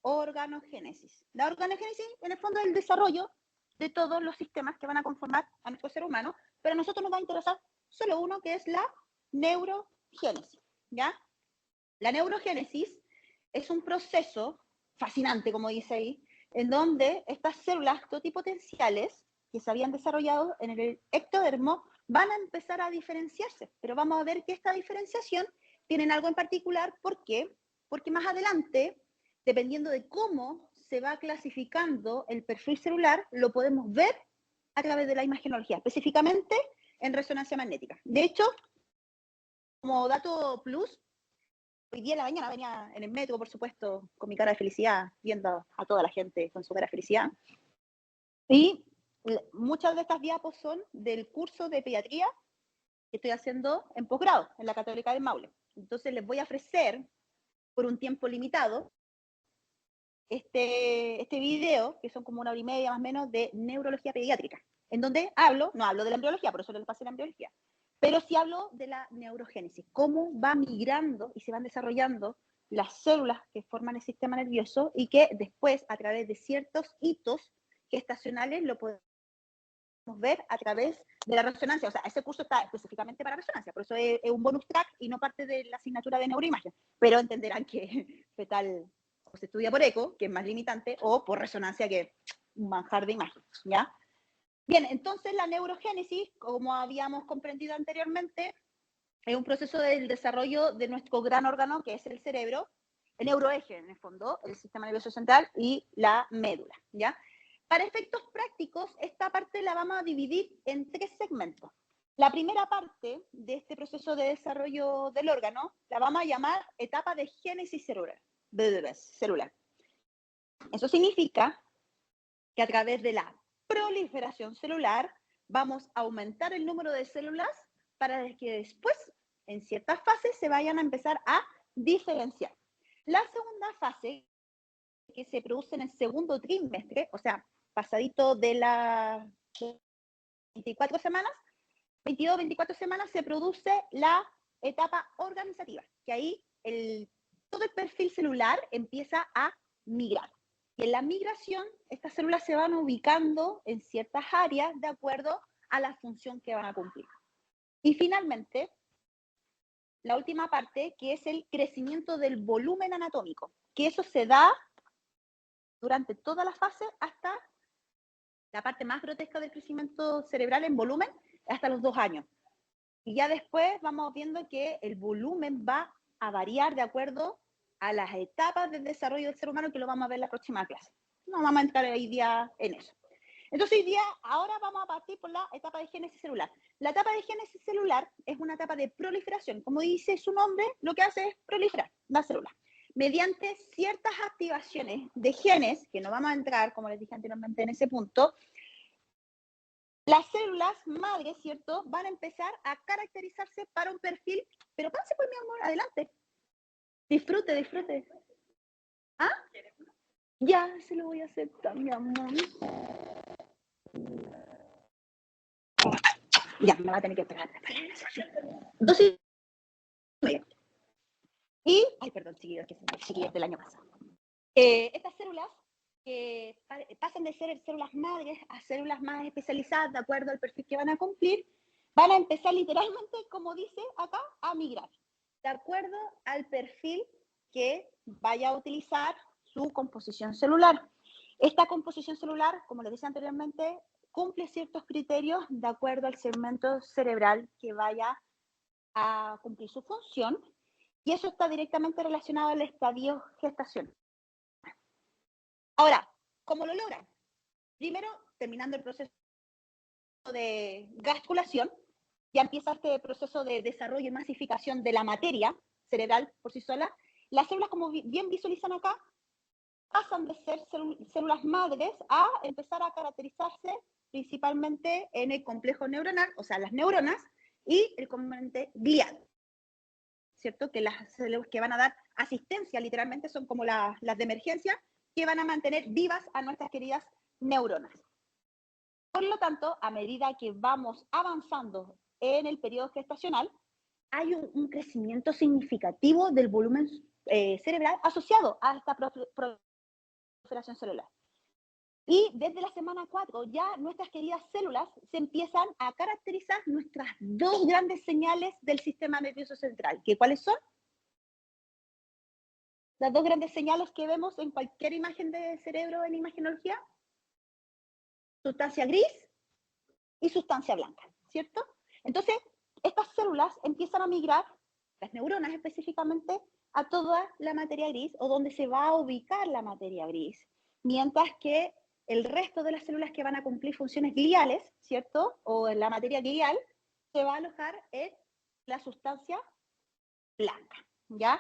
organogénesis. La organogénesis, en el fondo, es el desarrollo de todos los sistemas que van a conformar a nuestro ser humano, pero a nosotros nos va a interesar solo uno, que es la neurogénesis, ¿ya? La neurogénesis es un proceso fascinante, como dice ahí, en donde estas células totipotenciales que se habían desarrollado en el ectodermo van a empezar a diferenciarse, pero vamos a ver que esta diferenciación tiene algo en particular. ¿Por qué? Porque más adelante, dependiendo de cómo se va clasificando el perfil celular, lo podemos ver a través de la imagenología, específicamente en resonancia magnética. De hecho, como dato plus, hoy día en la mañana venía en el metro, por supuesto, con mi cara de felicidad, viendo a toda la gente con su cara de felicidad. Y muchas de estas diapos son del curso de pediatría que estoy haciendo en posgrado, en la Católica del Maule. Entonces les voy a ofrecer, por un tiempo limitado, este video, que son como 1 hora y media más o menos, de neurología pediátrica, en donde no hablo de la embriología, por eso les pasé la embriología, pero sí hablo de la neurogénesis, cómo va migrando y se van desarrollando las células que forman el sistema nervioso y que después, a través de ciertos hitos gestacionales, lo podemos ver a través de la resonancia. O sea, ese curso está específicamente para resonancia, por eso es un bonus track y no parte de la asignatura de neuroimagen. Pero entenderán que fetal o se estudia por eco, que es más limitante, o por resonancia, que es un manjar de imagen, ¿ya? Bien, entonces la neurogénesis, como habíamos comprendido anteriormente, es un proceso del desarrollo de nuestro gran órgano, que es el cerebro, el neuroeje, en el fondo, el sistema nervioso central y la médula, ¿ya? Para efectos prácticos, esta parte la vamos a dividir en 3 segmentos. La primera parte de este proceso de desarrollo del órgano la vamos a llamar etapa de génesis celular. Eso significa que a través de la proliferación celular vamos a aumentar el número de células para que después, en ciertas fases, se vayan a empezar a diferenciar. La segunda fase, que se produce en el segundo trimestre, o sea, pasadito de las 24 semanas, 22, 24 semanas, se produce la etapa organizativa, que ahí todo el perfil celular empieza a migrar. Y en la migración, estas células se van ubicando en ciertas áreas de acuerdo a la función que van a cumplir. Y finalmente, la última parte, que es el crecimiento del volumen anatómico, que eso se da durante toda la fase hasta la parte más grotesca del crecimiento cerebral en volumen, hasta los 2 años. Y ya después vamos viendo que el volumen va a variar de acuerdo a las etapas del desarrollo del ser humano, que lo vamos a ver en la próxima clase. No vamos a entrar hoy día en eso. Entonces hoy día, ahora vamos a partir por la etapa de génesis celular. La etapa de génesis celular es una etapa de proliferación. Como dice su nombre, lo que hace es proliferar la célula. Mediante ciertas activaciones de genes, que no vamos a entrar, como les dije anteriormente, en ese punto, las células madres, ¿cierto?, van a empezar a caracterizarse para un perfil. Pero pase pues, mi amor, adelante. Disfrute, disfrute. ¿Ah? Ya, se lo voy a aceptar, mi amor. Ya, me va a tener que esperar. 2 y, ay, perdón, chiquillos, que chiquillos del año pasado. Estas células que pasan de ser células madres a células más especializadas de acuerdo al perfil que van a cumplir, van a empezar literalmente, como dice acá, a migrar, de acuerdo al perfil que vaya a utilizar su composición celular. Esta composición celular, como les decía anteriormente, cumple ciertos criterios de acuerdo al segmento cerebral que vaya a cumplir su función, y eso está directamente relacionado al estadio gestacional. Ahora, ¿cómo lo logran? Primero, terminando el proceso de gastrulación, ya empieza este proceso de desarrollo y masificación de la materia cerebral por sí sola. Las células, como bien visualizan acá, pasan de ser células madres a empezar a caracterizarse principalmente en el complejo neuronal, o sea, las neuronas, y el componente glial, ¿cierto? Que las células que van a dar asistencia literalmente son como las de emergencia, que van a mantener vivas a nuestras queridas neuronas. Por lo tanto, a medida que vamos avanzando en el periodo gestacional, hay un crecimiento significativo del volumen cerebral asociado a esta proliferación celular. Y desde la semana 4 ya nuestras queridas células se empiezan a caracterizar nuestras 2 grandes señales del sistema nervioso central. ¿Cuáles son? Las 2 grandes señales que vemos en cualquier imagen de cerebro en imagenología. Sustancia gris y sustancia blanca, ¿cierto? Entonces, estas células empiezan a migrar, las neuronas específicamente, a toda la materia gris, o donde se va a ubicar la materia gris, mientras que el resto de las células que van a cumplir funciones gliales, ¿cierto? O en la materia glial, se va a alojar en la sustancia blanca, ¿ya?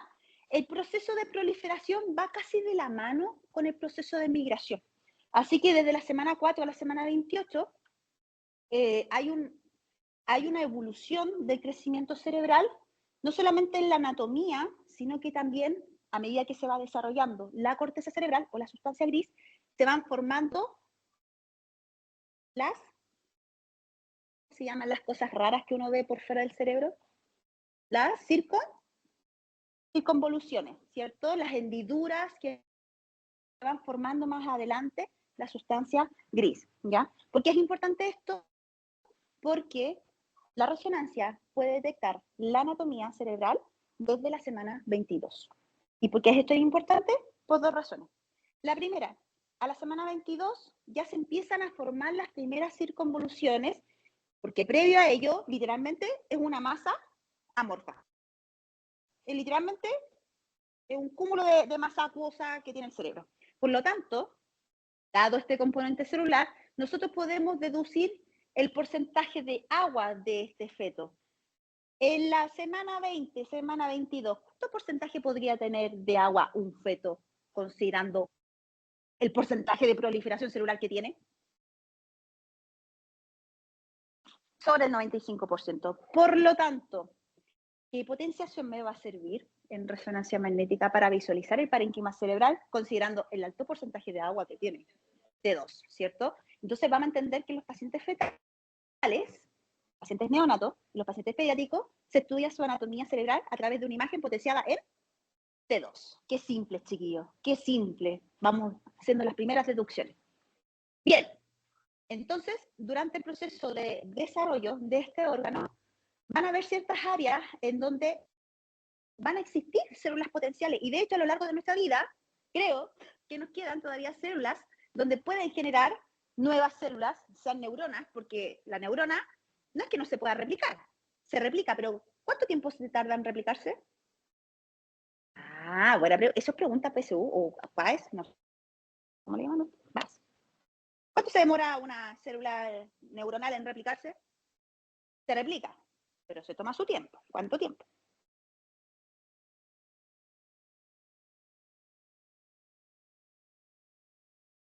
El proceso de proliferación va casi de la mano con el proceso de migración. Así que desde la semana 4 a la semana 28, hay una evolución del crecimiento cerebral, no solamente en la anatomía, sino que también a medida que se va desarrollando la corteza cerebral o la sustancia gris, se van formando se llaman las cosas raras que uno ve por fuera del cerebro, las circunvoluciones, ¿cierto? Las hendiduras que van formando más adelante la sustancia gris, ¿ya? ¿Por qué es importante esto? Porque la resonancia puede detectar la anatomía cerebral desde la semana 22. ¿Y por qué esto es importante? Por dos razones. La primera, a la semana 22 ya se empiezan a formar las primeras circunvoluciones, porque previo a ello, literalmente, es una masa amorfa. Literalmente, es un cúmulo de masa acuosa que tiene el cerebro. Por lo tanto, dado este componente celular, nosotros podemos deducir el porcentaje de agua de este feto. En la semana 20, semana 22, ¿cuánto porcentaje podría tener de agua un feto, considerando el porcentaje de proliferación celular que tiene? Sobre el 95%. Por lo tanto, ¿qué potenciación me va a servir en resonancia magnética para visualizar el parénquima cerebral, considerando el alto porcentaje de agua que tiene? T2, ¿cierto? Entonces vamos a entender que los pacientes fetales, pacientes neonatos, los pacientes pediátricos, se estudia su anatomía cerebral a través de una imagen potenciada en T2. Qué simple, chiquillos, qué simple. Vamos haciendo las primeras deducciones. Bien, entonces, durante el proceso de desarrollo de este órgano, van a haber ciertas áreas en donde van a existir células potenciales. Y de hecho, a lo largo de nuestra vida, creo que nos quedan todavía células donde pueden generar nuevas células, sean neuronas, porque la neurona no es que no se pueda replicar, se replica, pero ¿cuánto tiempo se tarda en replicarse? Ah, bueno, eso es pregunta PSU o PAES, no sé cómo le llaman, más. ¿Cuánto se demora una célula neuronal en replicarse? Se replica, pero se toma su tiempo. ¿Cuánto tiempo?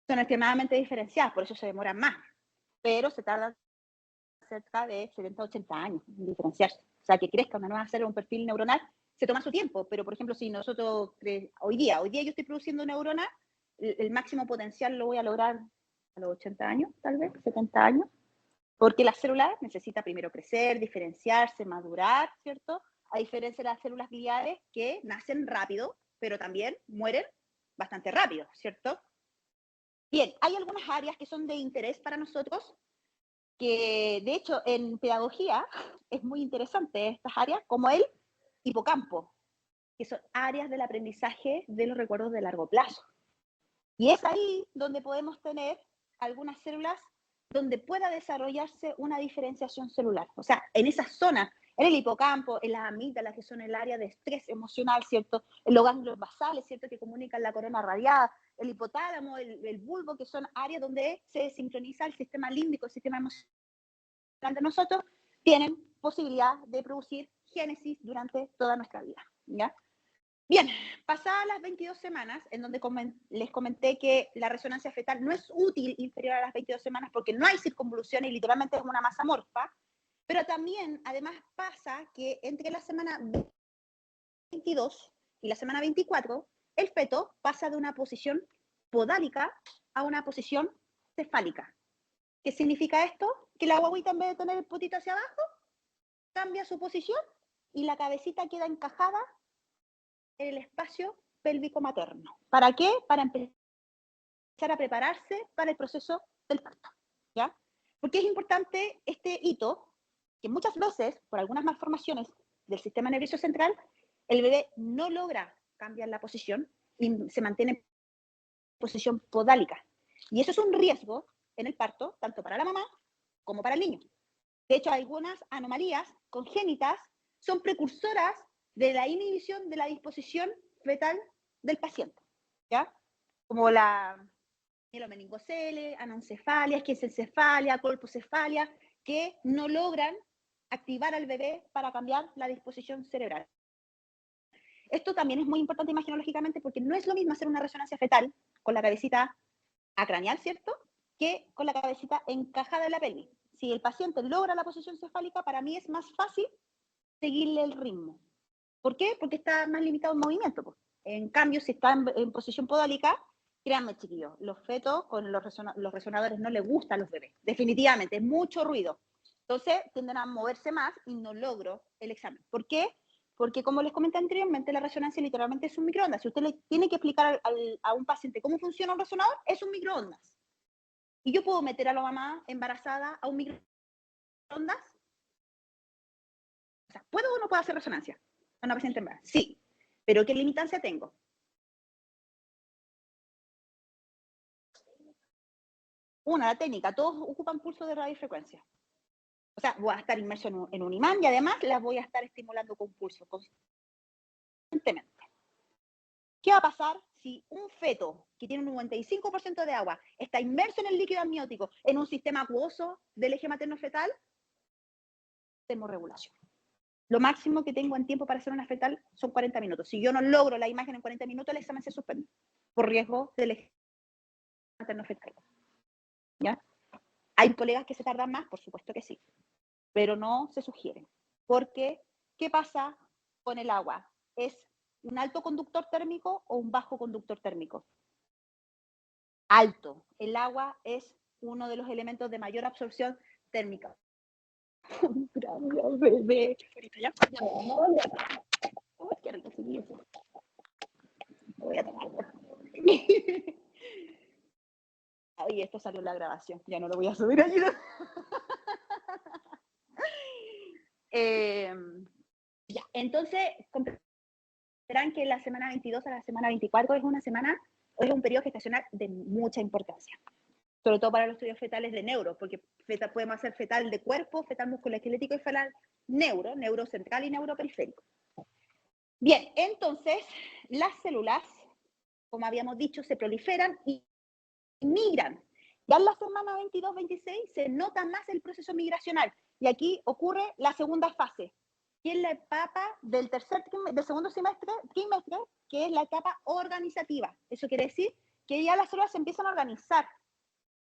Son extremadamente diferenciadas, por eso se demoran más, pero se tardan cerca de 70 a 80 años en diferenciarse. O sea, que crezca una nueva célula, un perfil neuronal, se toma su tiempo, pero por ejemplo, si nosotros, hoy día yo estoy produciendo neuronas, el máximo potencial lo voy a lograr a los 80 años, tal vez, 70 años, porque la célula necesita primero crecer, diferenciarse, madurar, ¿cierto? A diferencia de las células gliales que nacen rápido, pero también mueren bastante rápido, ¿cierto? Bien, hay algunas áreas que son de interés para nosotros, que de hecho en pedagogía es muy interesante estas áreas, como el hipocampo, que son áreas del aprendizaje de los recuerdos de largo plazo. Y es ahí donde podemos tener algunas células donde pueda desarrollarse una diferenciación celular. O sea, en esa zona, en el hipocampo, en las amígdalas, que son el área de estrés emocional, ¿cierto? En los ganglios basales, ¿cierto? Que comunican la corona radiada, el hipotálamo, el bulbo, que son áreas donde se sincroniza el sistema límbico, el sistema emocional de nosotros, tienen posibilidad de producir génesis durante toda nuestra vida, ¿ya? Bien, pasadas las 22 semanas, en donde les comenté que la resonancia fetal no es útil inferior a las 22 semanas porque no hay circunvoluciones y literalmente es una masa amorfa, pero también, además, pasa que entre la semana 22 y la semana 24, el feto pasa de una posición podálica a una posición cefálica. ¿Qué significa esto? Que la guaguita, en vez de tener el potito hacia abajo, cambia su posición y la cabecita queda encajada en el espacio pélvico materno. ¿Para qué? Para empezar a prepararse para el proceso del parto, ¿ya? Porque es importante este hito, que muchas veces, por algunas malformaciones del sistema nervioso central, el bebé no logra cambiar la posición y se mantiene en posición podálica. Y eso es un riesgo en el parto, tanto para la mamá como para el niño. De hecho, algunas anomalías congénitas son precursoras de la inhibición de la disposición fetal del paciente, ¿ya? Como la mielomeningocele, anencefalia, esquistocefalia, colpocefalia, que no logran activar al bebé para cambiar la disposición cerebral. Esto también es muy importante imagenológicamente porque no es lo mismo hacer una resonancia fetal con la cabecita acraneal, ¿cierto?, que con la cabecita encajada en la pelvis. Si el paciente logra la posición cefálica, para mí es más fácil seguirle el ritmo. ¿Por qué? Porque está más limitado el movimiento. Pues. En cambio, si está en posición podálica, créanme, chiquillos, los fetos con los resonadores no les gustan a los bebés. Definitivamente, es mucho ruido. Entonces, tienden a moverse más y no logro el examen. ¿Por qué? Porque como les comenté anteriormente, la resonancia literalmente es un microondas. Si usted le tiene que explicar a un paciente cómo funciona un resonador, es un microondas. Y yo puedo meter a la mamá embarazada a un microondas. O sea, ¿puedo o no puedo hacer resonancia a una paciente embarazada? Sí. Pero ¿qué limitancia tengo? Una, la técnica. Todos ocupan pulso de radiofrecuencia. O sea, voy a estar inmerso en un imán y además las voy a estar estimulando con pulso constantemente. ¿Qué va a pasar si un feto que tiene un 95% de agua está inmerso en el líquido amniótico en un sistema acuoso del eje materno-fetal? Termorregulación. Lo máximo que tengo en tiempo para hacer una fetal son 40 minutos. Si yo no logro la imagen en 40 minutos, el examen se suspende por riesgo del eje materno-fetal. ¿Ya? ¿Hay colegas que se tardan más? Por supuesto que sí, pero no se sugieren. Porque, ¿qué pasa con el agua? ¿Es un alto conductor térmico o un bajo conductor térmico? Alto. El agua es uno de los elementos de mayor absorción térmica. Gracias, bebé. ¿Ya? Qué rico, sí. Voy a tomar. Oye, esto salió en la grabación. Ya no lo voy a subir allí. Ya, entonces, verán que la semana 22 a la semana 24 es un periodo gestacional de mucha importancia. Sobre todo para los estudios fetales de neuro, porque podemos hacer fetal de cuerpo, fetal musculoesquelético y fetal neurocentral y neuroperiférico. Bien, entonces, las células, como habíamos dicho, se proliferan y migran. Ya en la semana 22-26 se nota más el proceso migracional. Y aquí ocurre la segunda fase, que es la etapa del segundo trimestre, que es la etapa organizativa. Eso quiere decir que ya las células se empiezan a organizar.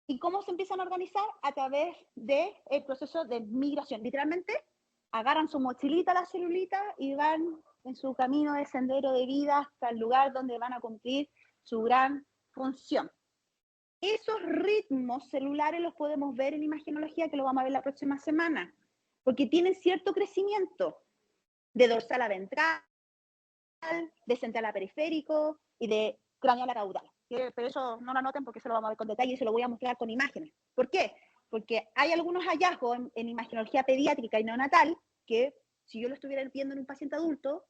¿Y cómo se empiezan a organizar? A través del proceso de migración. Literalmente, agarran su mochilita, la celulita, y van en su camino de sendero de vida hasta el lugar donde van a cumplir su gran función. Esos ritmos celulares los podemos ver en imagenología, que lo vamos a ver la próxima semana, porque tienen cierto crecimiento de dorsal a ventral, de central a periférico y de craneal a caudal. Pero eso no lo anoten porque eso lo vamos a ver con detalle y se lo voy a mostrar con imágenes. ¿Por qué? Porque hay algunos hallazgos en imagenología pediátrica y neonatal que, si yo lo estuviera viendo en un paciente adulto,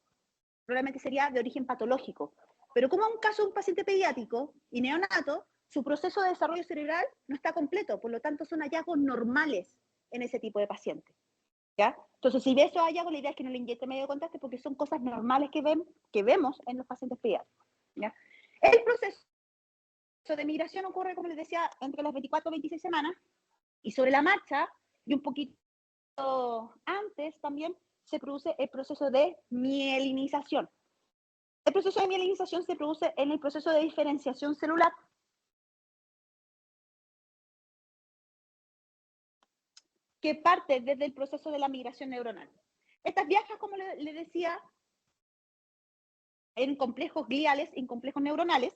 probablemente sería de origen patológico. Pero como en un caso de un paciente pediátrico y neonato, su proceso de desarrollo cerebral no está completo, por lo tanto son hallazgos normales en ese tipo de pacientes. ¿Ya? Entonces, si ve esos hallazgos, la idea es que no le inyecte medio de contraste porque son cosas normales que vemos en los pacientes pediátricos. ¿Ya? El proceso de migración ocurre, como les decía, entre las 24 y 26 semanas, y sobre la marcha, y un poquito antes también, se produce el proceso de mielinización. El proceso de mielinización se produce en el proceso de diferenciación celular. Que parte desde el proceso de la migración neuronal. Estas viajan, como le decía, en complejos gliales, en complejos neuronales,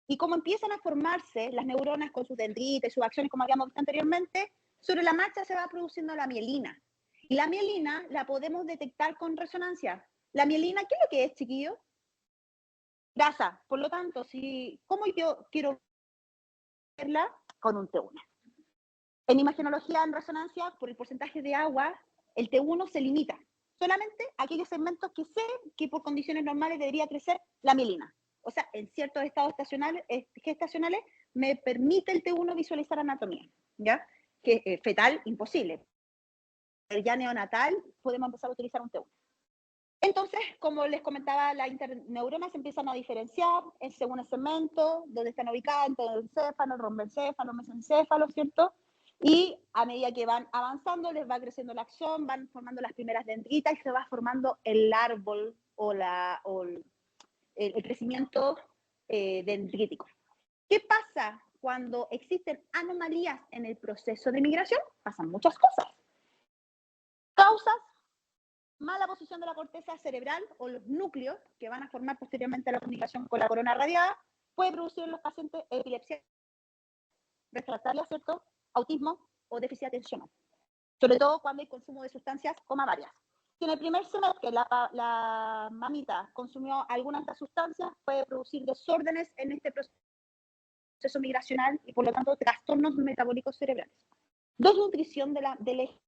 y como empiezan a formarse las neuronas con sus dendritas y sus acciones, como habíamos visto anteriormente, sobre la marcha se va produciendo la mielina. Y la mielina la podemos detectar con resonancia. La mielina, ¿qué es lo que es, chiquillo? Grasa. Por lo tanto, ¿cómo yo quiero verla? Con un T1. En imagenología en resonancia, por el porcentaje de agua, el T1 se limita solamente a aquellos segmentos que sé que por condiciones normales debería crecer la mielina. O sea, en ciertos estados gestacionales me permite el T1 visualizar anatomía, ¿ya? Que fetal, imposible. Pero ya neonatal podemos empezar a utilizar un T1. Entonces, como les comentaba, las interneuronas se empiezan a diferenciar según el segmento, donde están ubicadas, entre el encéfalo, romboencéfalo, mesencéfalo, ¿cierto? Y a medida que van avanzando, les va creciendo la axón, van formando las primeras dendritas y se va formando el árbol o el crecimiento dendrítico. ¿Qué pasa cuando existen anomalías en el proceso de migración? Pasan muchas cosas. Causas: mala posición de la corteza cerebral o los núcleos que van a formar posteriormente la comunicación con la corona radiada, puede producir en los pacientes epilepsia refractaria, ¿cierto? Autismo o déficit atencional. Sobre todo cuando hay consumo de sustancias varias. Si en el primer semestre la mamita consumió alguna de estas sustancias, puede producir desórdenes en este proceso migracional y por lo tanto trastornos metabólicos cerebrales. Desnutrición del eje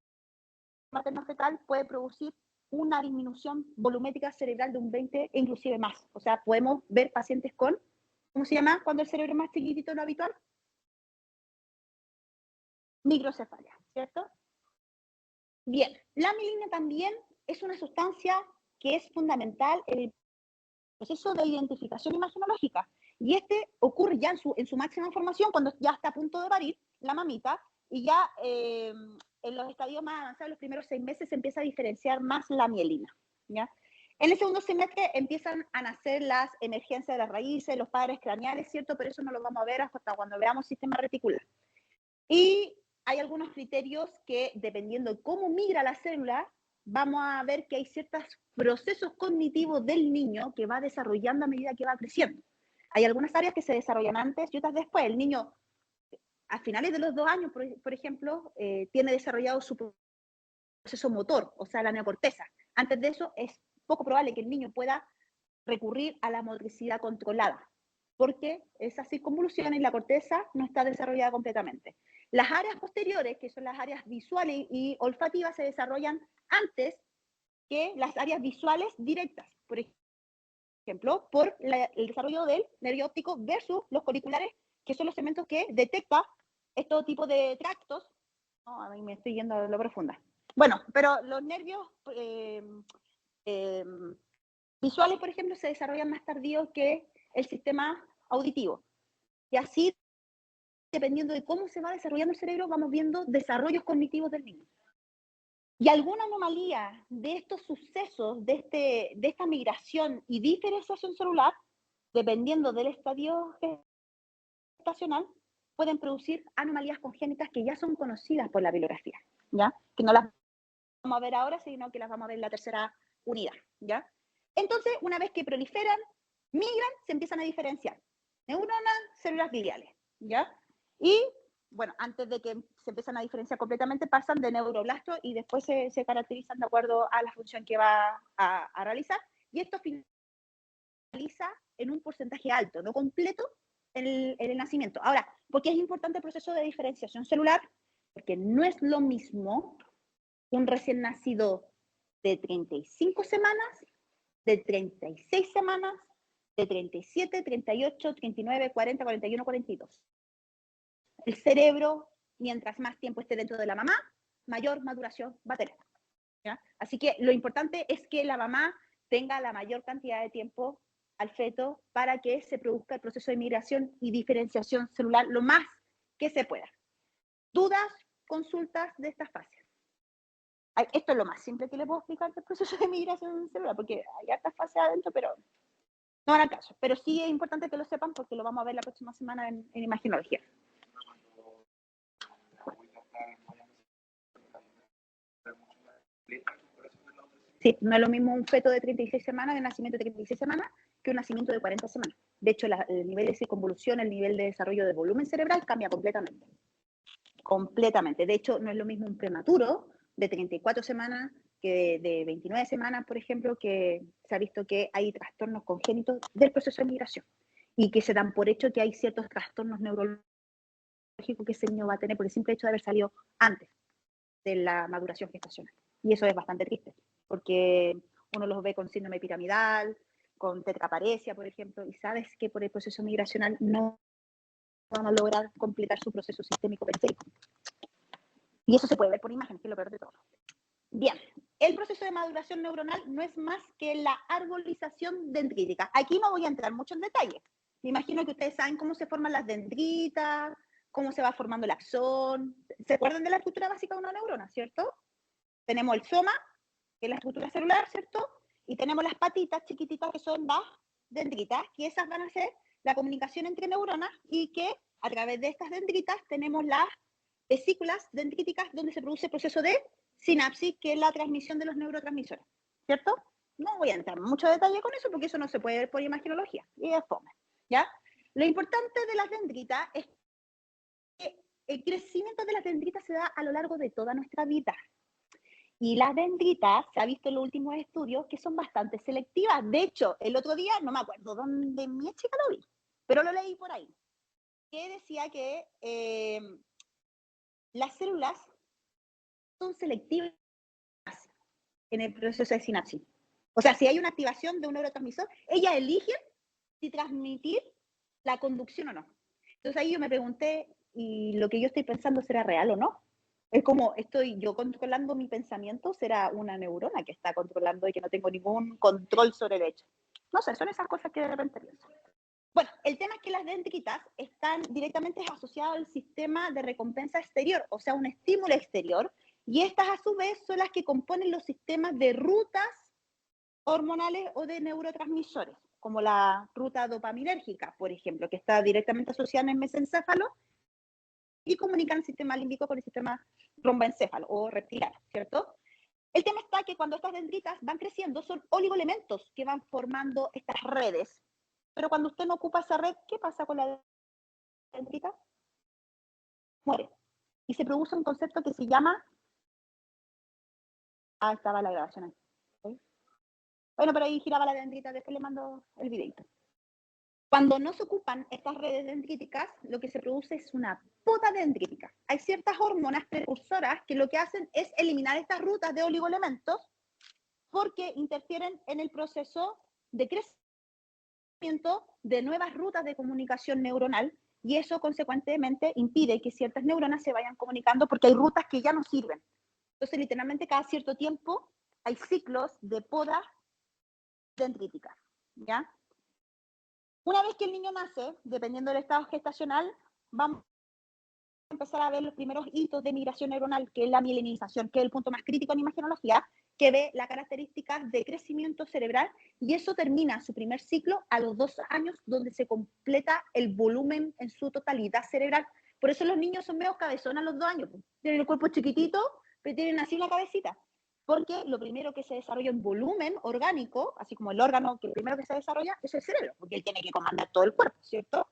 materno-fetal puede producir una disminución volumétrica cerebral de un 20 e inclusive más. O sea, podemos ver pacientes con, ¿cómo se llama cuando el cerebro es más chiquitito de lo habitual? Microcefalia, ¿cierto? Bien, la mielina también es una sustancia que es fundamental en el proceso de identificación imagenológica. Y este ocurre ya en su máxima formación cuando ya está a punto de parir la mamita y ya en los estadios más avanzados, los primeros 6 meses, se empieza a diferenciar más la mielina, ¿ya? En el segundo semestre empiezan a nacer las emergencias de las raíces, los padres craneales, ¿cierto? Pero eso no lo vamos a ver hasta cuando veamos sistema reticular. Y hay algunos criterios que, dependiendo de cómo migra la célula, vamos a ver que hay ciertos procesos cognitivos del niño que va desarrollando a medida que va creciendo. Hay algunas áreas que se desarrollan antes y otras después. El niño, a finales de los 2 años, por ejemplo, tiene desarrollado su proceso motor, o sea, la neocorteza. Antes de eso, es poco probable que el niño pueda recurrir a la motricidad controlada, porque esas circunvoluciones y la corteza no está desarrollada completamente. Las áreas posteriores, que son las áreas visuales y olfativas, se desarrollan antes que las áreas visuales directas, por ejemplo, por el desarrollo del nervio óptico versus los auriculares, que son los segmentos que detectan estos tipos de tractos. No, a mí me estoy yendo a lo profunda. Bueno, pero los nervios visuales, por ejemplo, se desarrollan más tardíos que el sistema auditivo. Y así, dependiendo de cómo se va desarrollando el cerebro, vamos viendo desarrollos cognitivos del niño. Y alguna anomalía de estos sucesos, de esta migración y diferenciación celular, dependiendo del estadio gestacional, pueden producir anomalías congénitas que ya son conocidas por la bibliografía, ¿ya? Que no las vamos a ver ahora, sino que las vamos a ver en la tercera unidad, ¿ya? Entonces, una vez que proliferan, migran, se empiezan a diferenciar. Neuronas, células gliales, ¿ya? Y, bueno, antes de que se empiezan a diferenciar completamente, pasan de neuroblastos y después se caracterizan de acuerdo a la función que va a realizar. Y esto finaliza en un porcentaje alto, no completo, en el nacimiento. Ahora, ¿por qué es importante el proceso de diferenciación celular? Porque no es lo mismo un recién nacido de 35 semanas, de 36 semanas, de 37, 38, 39, 40, 41, 42. El cerebro, mientras más tiempo esté dentro de la mamá, mayor maduración va a tener, ¿ya? Así que lo importante es que la mamá tenga la mayor cantidad de tiempo al feto para que se produzca el proceso de migración y diferenciación celular lo más que se pueda. ¿Dudas, consultas de esta fase? Esto es lo más simple que le puedo explicar del proceso de migración celular, porque hay hartas fases adentro, pero no van al caso. Pero sí es importante que lo sepan porque lo vamos a ver la próxima semana en imagenología. Sí, no es lo mismo un feto de 36 semanas, de nacimiento de 36 semanas, que un nacimiento de 40 semanas. De hecho, el nivel de circunvolución, el nivel de desarrollo de volumen cerebral cambia completamente. Completamente. De hecho, no es lo mismo un prematuro de 34 semanas que de 29 semanas, por ejemplo, que se ha visto que hay trastornos congénitos del proceso de migración y que se dan por hecho que hay ciertos trastornos neurológicos que ese niño va a tener por el simple hecho de haber salido antes de la maduración gestacional. Y eso es bastante triste, porque uno los ve con síndrome piramidal, con tetraparesia, por ejemplo, y sabes que por el proceso migracional no van a lograr completar su proceso sistémico periférico. Y eso se puede ver por imagen, que es lo peor de todo. Bien, el proceso de maduración neuronal no es más que la arbolización dendrítica. Aquí no voy a entrar mucho en detalle. Me imagino que ustedes saben cómo se forman las dendritas, cómo se va formando el axón. ¿Se acuerdan de la estructura básica de una neurona, cierto? Tenemos el soma, que es la estructura celular, ¿cierto? Y tenemos las patitas chiquititas, que son las dendritas, que esas van a ser la comunicación entre neuronas y que a través de estas dendritas tenemos las vesículas dendríticas donde se produce el proceso de sinapsis, que es la transmisión de los neurotransmisores, ¿cierto? No voy a entrar en mucho detalle con eso porque eso no se puede ver por imagenología y es fome, ¿ya? Lo importante de las dendritas es que el crecimiento de las dendritas se da a lo largo de toda nuestra vida. Y las dendritas, se ha visto en los últimos estudios, que son bastante selectivas. De hecho, el otro día, no me acuerdo dónde mi chica lo vi, pero lo leí por ahí, que decía que las células son selectivas en el proceso de sinapsis. O sea, si hay una activación de un neurotransmisor, ellas eligen si transmitir la conducción o no. Entonces ahí yo me pregunté, ¿y lo que yo estoy pensando será real o no? Es como, ¿estoy yo controlando mi pensamiento? ¿Será una neurona que está controlando y que no tengo ningún control sobre el hecho? No sé, son esas cosas que de repente pienso. Bueno, el tema es que las dendritas están directamente asociadas al sistema de recompensa exterior, o sea, un estímulo exterior, y estas a su vez son las que componen los sistemas de rutas hormonales o de neurotransmisores, como la ruta dopaminérgica, por ejemplo, que está directamente asociada en el mesencéfalo y comunican el sistema límbico con el sistema romboencéfalo o reptiliano, ¿cierto? El tema está que cuando estas dendritas van creciendo son oligoelementos que van formando estas redes. Pero cuando usted no ocupa esa red, ¿qué pasa con la dendrita? Muere. Y se produce un concepto que se llama... Ah, estaba la grabación ahí. ¿Sí? Bueno, pero ahí giraba la dendrita, después le mando el videito. Cuando no se ocupan estas redes dendríticas, lo que se produce es una poda dendrítica. Hay ciertas hormonas precursoras que lo que hacen es eliminar estas rutas de oligoelementos porque interfieren en el proceso de crecimiento de nuevas rutas de comunicación neuronal y eso consecuentemente impide que ciertas neuronas se vayan comunicando porque hay rutas que ya no sirven. Entonces, literalmente cada cierto tiempo hay ciclos de poda dendrítica, ¿ya? Una vez que el niño nace, dependiendo del estado gestacional, vamos a empezar a ver los primeros hitos de migración neuronal, que es la mielinización, que es el punto más crítico en imagenología, que ve las características de crecimiento cerebral, y eso termina su primer ciclo a los 2 años, donde se completa el volumen en su totalidad cerebral. Por eso los niños son medio cabezones a los 2 años. Tienen el cuerpo chiquitito, pero tienen así la cabecita. Porque lo primero que se desarrolla en volumen orgánico, así como el órgano que primero que se desarrolla, es el cerebro, porque él tiene que comandar todo el cuerpo, ¿cierto?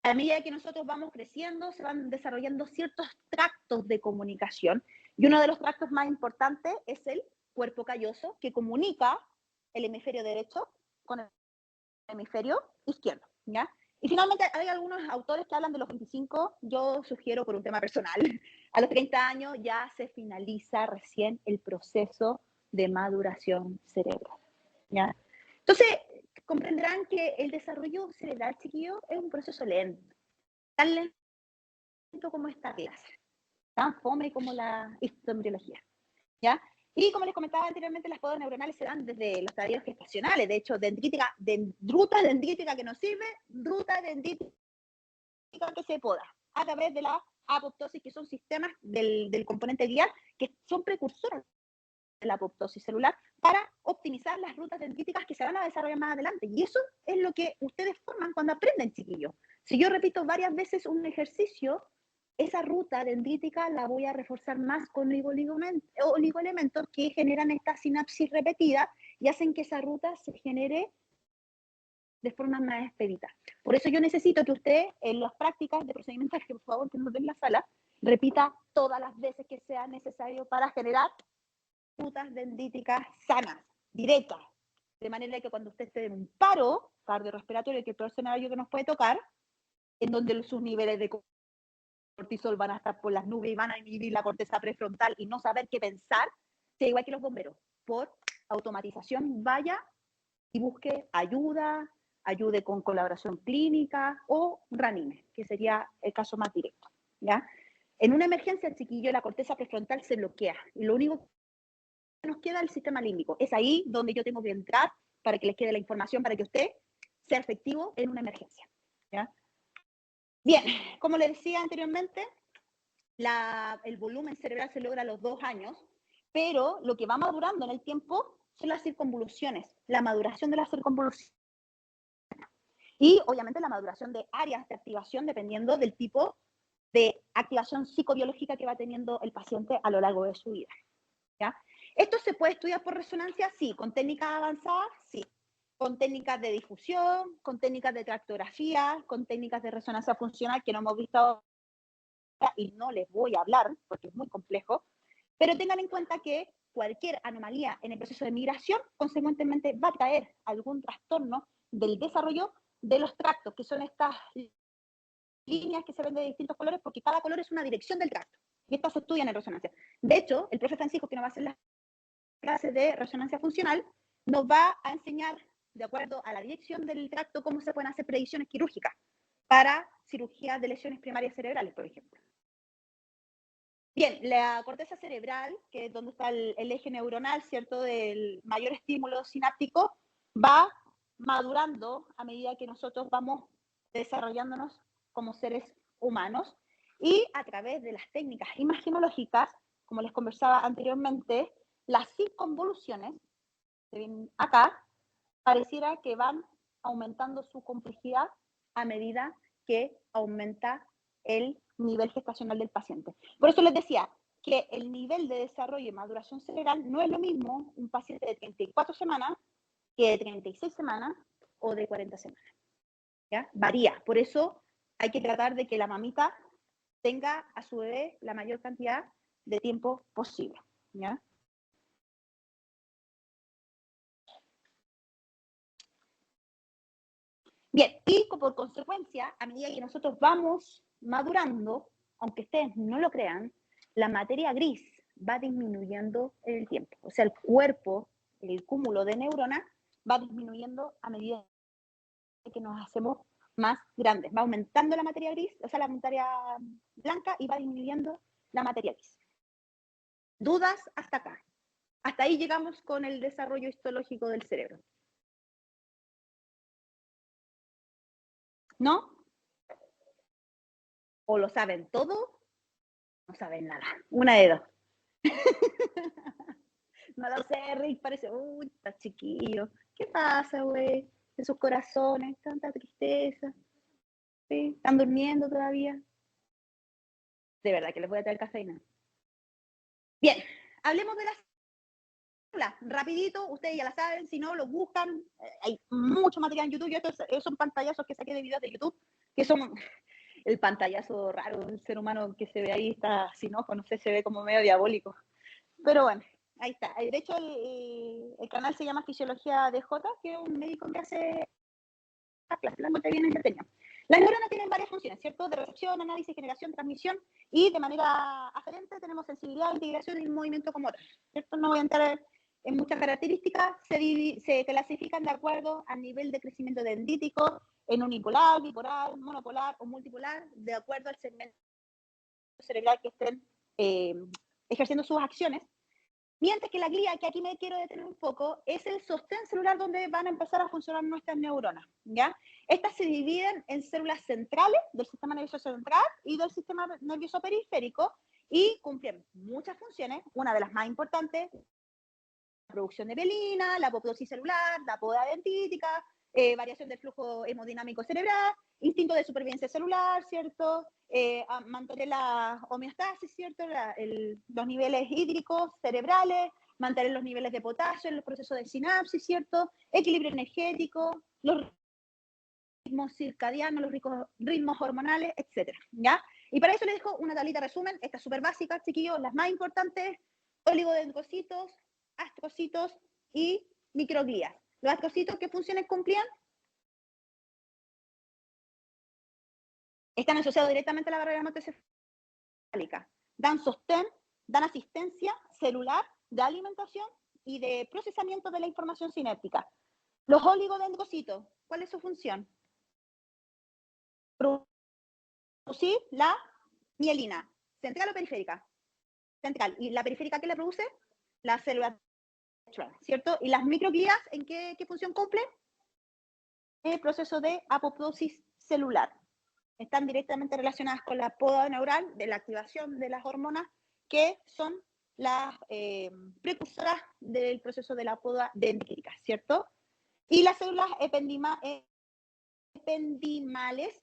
A medida que nosotros vamos creciendo, se van desarrollando ciertos tractos de comunicación, y uno de los tractos más importantes es el cuerpo calloso, que comunica el hemisferio derecho con el hemisferio izquierdo, ¿ya? Y finalmente hay algunos autores que hablan de los 25, yo sugiero por un tema personal, a los 30 años ya se finaliza recién el proceso de maduración cerebral, ¿ya? Entonces, comprenderán que el desarrollo cerebral, chiquillo, es un proceso lento, tan lento como esta clase, tan fome como la histoembriología, ¿ya? Y como les comentaba anteriormente, las podas neuronales se dan desde los estadios gestacionales. De hecho, ruta dendrítica que nos sirve, ruta dendrítica que se poda a través de la apoptosis, que son sistemas del componente glial que son precursores de la apoptosis celular para optimizar las rutas dendríticas que se van a desarrollar más adelante. Y eso es lo que ustedes forman cuando aprenden, chiquillos. Si yo repito varias veces un ejercicio, esa ruta dendrítica la voy a reforzar más con oligoelementos que generan esta sinapsis repetida y hacen que esa ruta se genere de forma más expedita. Por eso yo necesito que usted en las prácticas de procedimentales, por favor, que nos den la sala, repita todas las veces que sea necesario para generar rutas dendríticas sanas, directas, de manera que cuando usted esté en un paro cardiorrespiratorio, que es el peor escenario que nos puede tocar, en donde sus niveles de cortisol van a estar por las nubes y van a inhibir la corteza prefrontal y no saber qué pensar, sea igual que los bomberos, por automatización vaya y busque ayuda, ayude con colaboración clínica o reanime, que sería el caso más directo, ¿ya? En una emergencia, el chiquillo, la corteza prefrontal se bloquea y lo único que nos queda es el sistema límbico. Es ahí donde yo tengo que entrar para que les quede la información para que usted sea efectivo en una emergencia, ¿ya? Bien, como les decía anteriormente, el volumen cerebral se logra a los 2 años, pero lo que va madurando en el tiempo son las circunvoluciones, la maduración de las circunvoluciones. Y obviamente la maduración de áreas de activación dependiendo del tipo de activación psicobiológica que va teniendo el paciente a lo largo de su vida, ¿ya? ¿Esto se puede estudiar por resonancia? Sí. ¿Con técnicas avanzadas? Sí. Con técnicas de difusión, con técnicas de tractografía, con técnicas de resonancia funcional que no hemos visto ahora y no les voy a hablar porque es muy complejo. Pero tengan en cuenta que cualquier anomalía en el proceso de migración, consecuentemente, va a traer algún trastorno del desarrollo de los tractos, que son estas líneas que se ven de distintos colores, porque cada color es una dirección del tracto. Y estas se estudian en resonancia. De hecho, el profe Francisco, que nos va a hacer las clases de resonancia funcional, nos va a enseñar, de acuerdo a la dirección del tracto, cómo se pueden hacer predicciones quirúrgicas para cirugía de lesiones primarias cerebrales, por ejemplo. Bien, la corteza cerebral, que es donde está el eje neuronal, ¿cierto?, del mayor estímulo sináptico, va madurando a medida que nosotros vamos desarrollándonos como seres humanos, y a través de las técnicas imagenológicas, como les conversaba anteriormente, las circunvoluciones, que ven acá, pareciera que van aumentando su complejidad a medida que aumenta el nivel gestacional del paciente. Por eso les decía que el nivel de desarrollo y maduración cerebral no es lo mismo un paciente de 34 semanas que de 36 semanas o de 40 semanas. ¿Ya? Varía. Por eso hay que tratar de que la mamita tenga a su bebé la mayor cantidad de tiempo posible. ¿Ya? Bien, y por consecuencia, a medida que nosotros vamos madurando, aunque ustedes no lo crean, la materia gris va disminuyendo en el tiempo. O sea, el cuerpo, el cúmulo de neuronas, va disminuyendo a medida que nos hacemos más grandes. Va aumentando la materia gris, o sea, la materia blanca, y va disminuyendo la materia gris. ¿Dudas hasta acá? Hasta ahí llegamos con el desarrollo histológico del cerebro. ¿No? ¿O lo saben todo? No saben nada. Una de dos. No lo sé, Rick, parece, uy, está chiquillo. ¿Qué pasa, güey? En sus corazones, tanta tristeza. ¿Sí? ¿Están durmiendo todavía? De verdad que les voy a traer cafeína. Bien, hablemos de las células. Rapidito, ustedes ya la saben, si no, lo buscan. Hay mucho material en YouTube. Yo estos son pantallazos que saqué de videos de YouTube, que son el pantallazo raro del ser humano que se ve ahí, está sin ojos, no sé, se ve como medio diabólico. Pero bueno, ahí está. De hecho, el canal se llama Fisiología DJ, que es un médico que hace las clases, la encontré bien entretenido. Las neuronas tienen varias funciones, ¿cierto? De recepción, análisis, generación, transmisión, y de manera aferente tenemos sensibilidad, integración y movimiento como otras, ¿cierto? No voy a entrar en muchas características, se clasifican de acuerdo al nivel de crecimiento dendrítico, en unipolar, bipolar, monopolar o multipolar, de acuerdo al segmento cerebral que estén ejerciendo sus acciones. Mientras que la glía, que aquí me quiero detener un poco, es el sostén celular donde van a empezar a funcionar nuestras neuronas, ¿ya? Estas se dividen en células centrales del sistema nervioso central y del sistema nervioso periférico, y cumplen muchas funciones. Una de las más importantes, la producción de mielina, la apoptosis celular, la poda dentítica, variación del flujo hemodinámico cerebral, instinto de supervivencia celular, ¿cierto? Mantener la homeostasis, ¿cierto? Los niveles hídricos cerebrales, mantener los niveles de potasio en los procesos de sinapsis, ¿cierto? Equilibrio energético, los ritmos circadianos, los ritmos hormonales, etcétera, ¿ya? Y para eso les dejo una tablita de resumen, esta es súper básica, chiquillos, las más importantes: oligodendrocitos, astrocitos y microglías. Los astrocitos, ¿qué funciones cumplían? Están asociados directamente a la barrera hematocefálica. Dan sostén, dan asistencia celular, de alimentación y de procesamiento de la información sinéptica. Los oligodendrocitos, ¿cuál es su función? Producir la mielina, central o periférica. Central. ¿Y la periférica qué le produce? La célula, ¿cierto? ¿Y las microglías en qué función cumplen? El proceso de apoptosis celular. Están directamente relacionadas con la poda neural, de la activación de las hormonas, que son las precursoras del proceso de la poda dendrítica, ¿cierto? Y las células ependimales,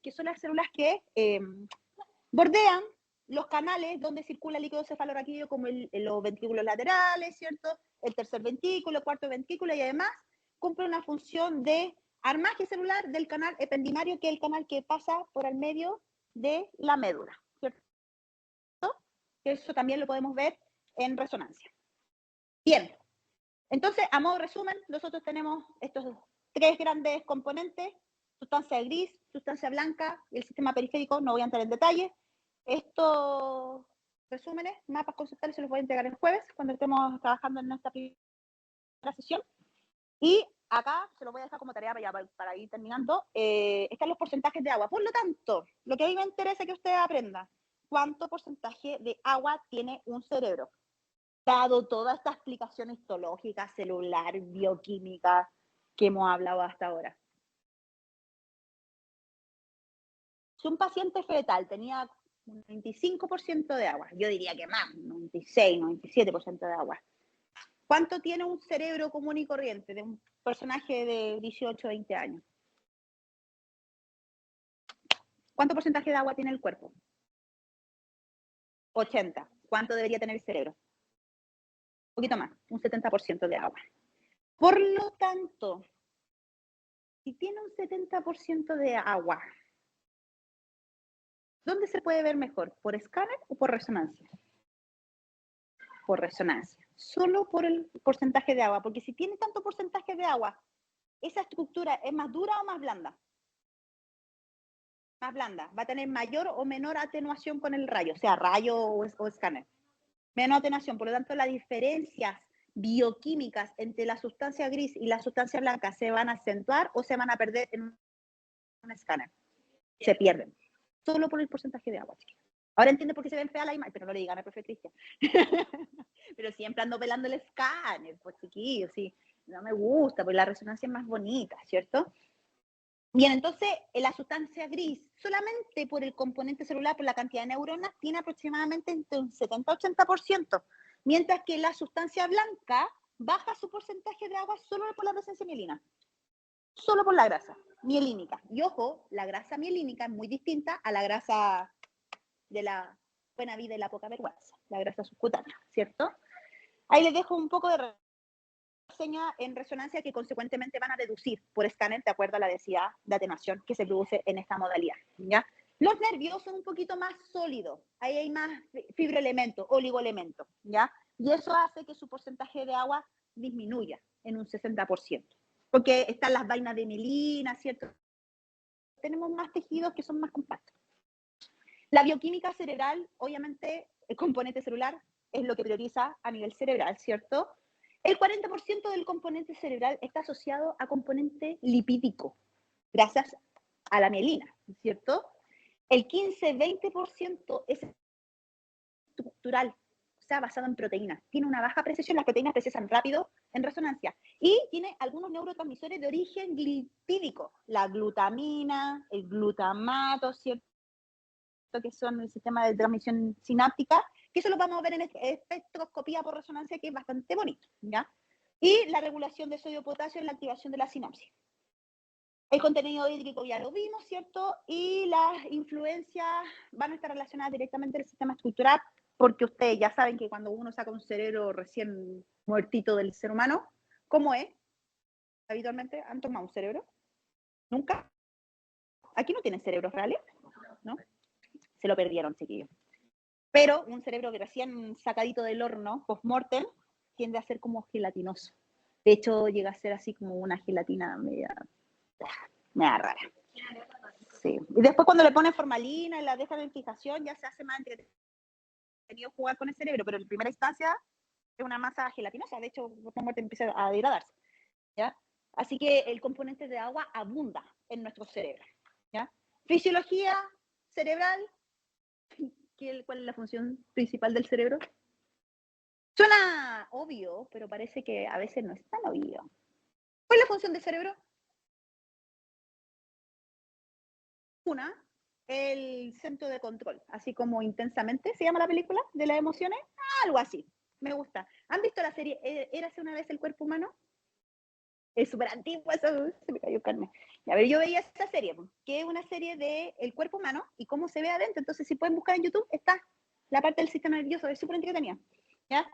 que son las células que bordean los canales donde circula el líquido cefalorraquídeo, como los ventrículos laterales, ¿cierto? El tercer ventrículo, cuarto ventrículo, y además cumple una función de armaje celular del canal ependimario, que es el canal que pasa por el medio de la médula, ¿cierto? Eso también lo podemos ver en resonancia. Bien, entonces, a modo de resumen, nosotros tenemos estos tres grandes componentes: sustancia gris, sustancia blanca y el sistema periférico. No voy a entrar en detalle. Estos resúmenes, mapas conceptuales, se los voy a entregar el jueves, cuando estemos trabajando en nuestra primera sesión. Y acá se los voy a dejar como tarea para ir terminando. Están los porcentajes de agua. Por lo tanto, lo que a mí me interesa que ustedes aprendan: ¿cuánto porcentaje de agua tiene un cerebro? Dado toda esta explicación histológica, celular, bioquímica que hemos hablado hasta ahora. Si un paciente fetal tenía un 95% de agua, yo diría que más, 96, 97% de agua, ¿cuánto tiene un cerebro común y corriente de un personaje de 18, 20 años? ¿Cuánto porcentaje de agua tiene el cuerpo? 80. ¿Cuánto debería tener el cerebro? Un poquito más, un 70% de agua. Por lo tanto, si tiene un 70% de agua, ¿dónde se puede ver mejor? ¿Por escáner o por resonancia? Por resonancia. Solo por el porcentaje de agua, porque si tiene tanto porcentaje de agua, ¿esa estructura es más dura o más blanda? Más blanda. Va a tener mayor o menor atenuación con el rayo, sea rayo o escáner. Menor atenuación. Por lo tanto, las diferencias bioquímicas entre la sustancia gris y la sustancia blanca se van a acentuar o se van a perder en un escáner. Se pierden. Solo por el porcentaje de agua, chicos. Ahora entiende por qué se ven feas la imagen, pero no le digan al profe Cristian. Pero siempre ando pelando el escáner, pues chiquillos, sí. No me gusta, pues la resonancia es más bonita, ¿cierto? Bien, entonces, la sustancia gris, solamente por el componente celular, por la cantidad de neuronas, tiene aproximadamente entre un 70-80%, mientras que la sustancia blanca baja su porcentaje de agua solo por la presencia mielina, solo por la grasa mielínica. Y ojo, la grasa mielínica es muy distinta a la grasa de la buena vida y la poca vergüenza, la grasa subcutánea, ¿cierto? Ahí les dejo un poco de reseña en resonancia que consecuentemente van a deducir por escáner de acuerdo a la densidad de atenuación que se produce en esta modalidad, ¿ya? Los nervios son un poquito más sólidos, ahí hay más fibroelementos, oligoelementos, ¿ya? Y eso hace que su porcentaje de agua disminuya en un 60%, porque están las vainas de mielina, ¿cierto? Tenemos más tejidos que son más compactos. La bioquímica cerebral, obviamente, el componente celular es lo que prioriza a nivel cerebral, ¿cierto? El 40% del componente cerebral está asociado a componente lipídico, gracias a la mielina, ¿cierto? El 15-20% es estructural, o sea, basado en proteínas. Tiene una baja precisión, las proteínas procesan rápido en resonancia. Y tiene algunos neurotransmisores de origen lipídico, la glutamina, el glutamato, ¿cierto? Que son el sistema de transmisión sináptica, que eso lo vamos a ver en espectroscopía por resonancia, que es bastante bonito, ¿ya? Y la regulación de sodio-potasio en la activación de la sinapsis. El contenido hídrico ya lo vimos, ¿cierto? Y las influencias van a estar relacionadas directamente al sistema estructural, porque ustedes ya saben que cuando uno saca un cerebro recién muertito del ser humano, ¿cómo es? Habitualmente, ¿han tomado un cerebro? ¿Nunca? ¿Aquí no tienen cerebros reales? ¿No? Se lo perdieron, chiquillos. Pero un cerebro que recién sacadito del horno, post-mortem, tiende a ser como gelatinoso. De hecho, llega a ser así como una gelatina media rara. Sí. Y después cuando le ponen formalina y la dejan en fijación, ya se hace más entretenido jugar con el cerebro, pero en primera instancia es una masa gelatinosa. De hecho, post-mortem empieza a degradarse, ¿ya? Así que el componente de agua abunda en nuestro cerebro, ¿ya? Fisiología cerebral. ¿Cuál es la función principal del cerebro? Suena obvio, pero parece que a veces no es tan obvio. ¿Cuál es la función del cerebro? Una, el centro de control, así como Intensamente, ¿se llama la película? De las emociones, algo así, me gusta. ¿Han visto la serie Érase una vez el cuerpo humano? Es súper antigua, eso se me cayó carne. A ver, yo veía esa serie, que es una serie de el cuerpo humano y cómo se ve adentro. Entonces, si pueden buscar en YouTube, está la parte del sistema nervioso, es súper entretenida, ¿ya?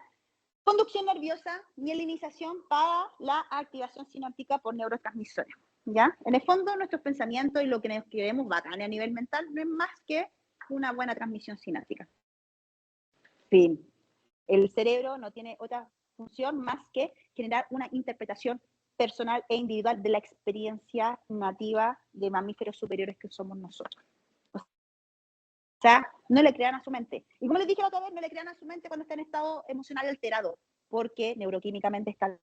Conducción nerviosa, mielinización para la activación sináptica por neurotransmisores, ¿ya? En el fondo, nuestros pensamientos y lo que nos queremos bacán a nivel mental no es más que una buena transmisión sináptica. Fin. El cerebro no tiene otra función más que generar una interpretación personal e individual de la experiencia nativa de mamíferos superiores que somos nosotros. O sea, no le crean a su mente. Y como les dije la otra vez, no le crean a su mente cuando está en estado emocional alterado, porque neuroquímicamente está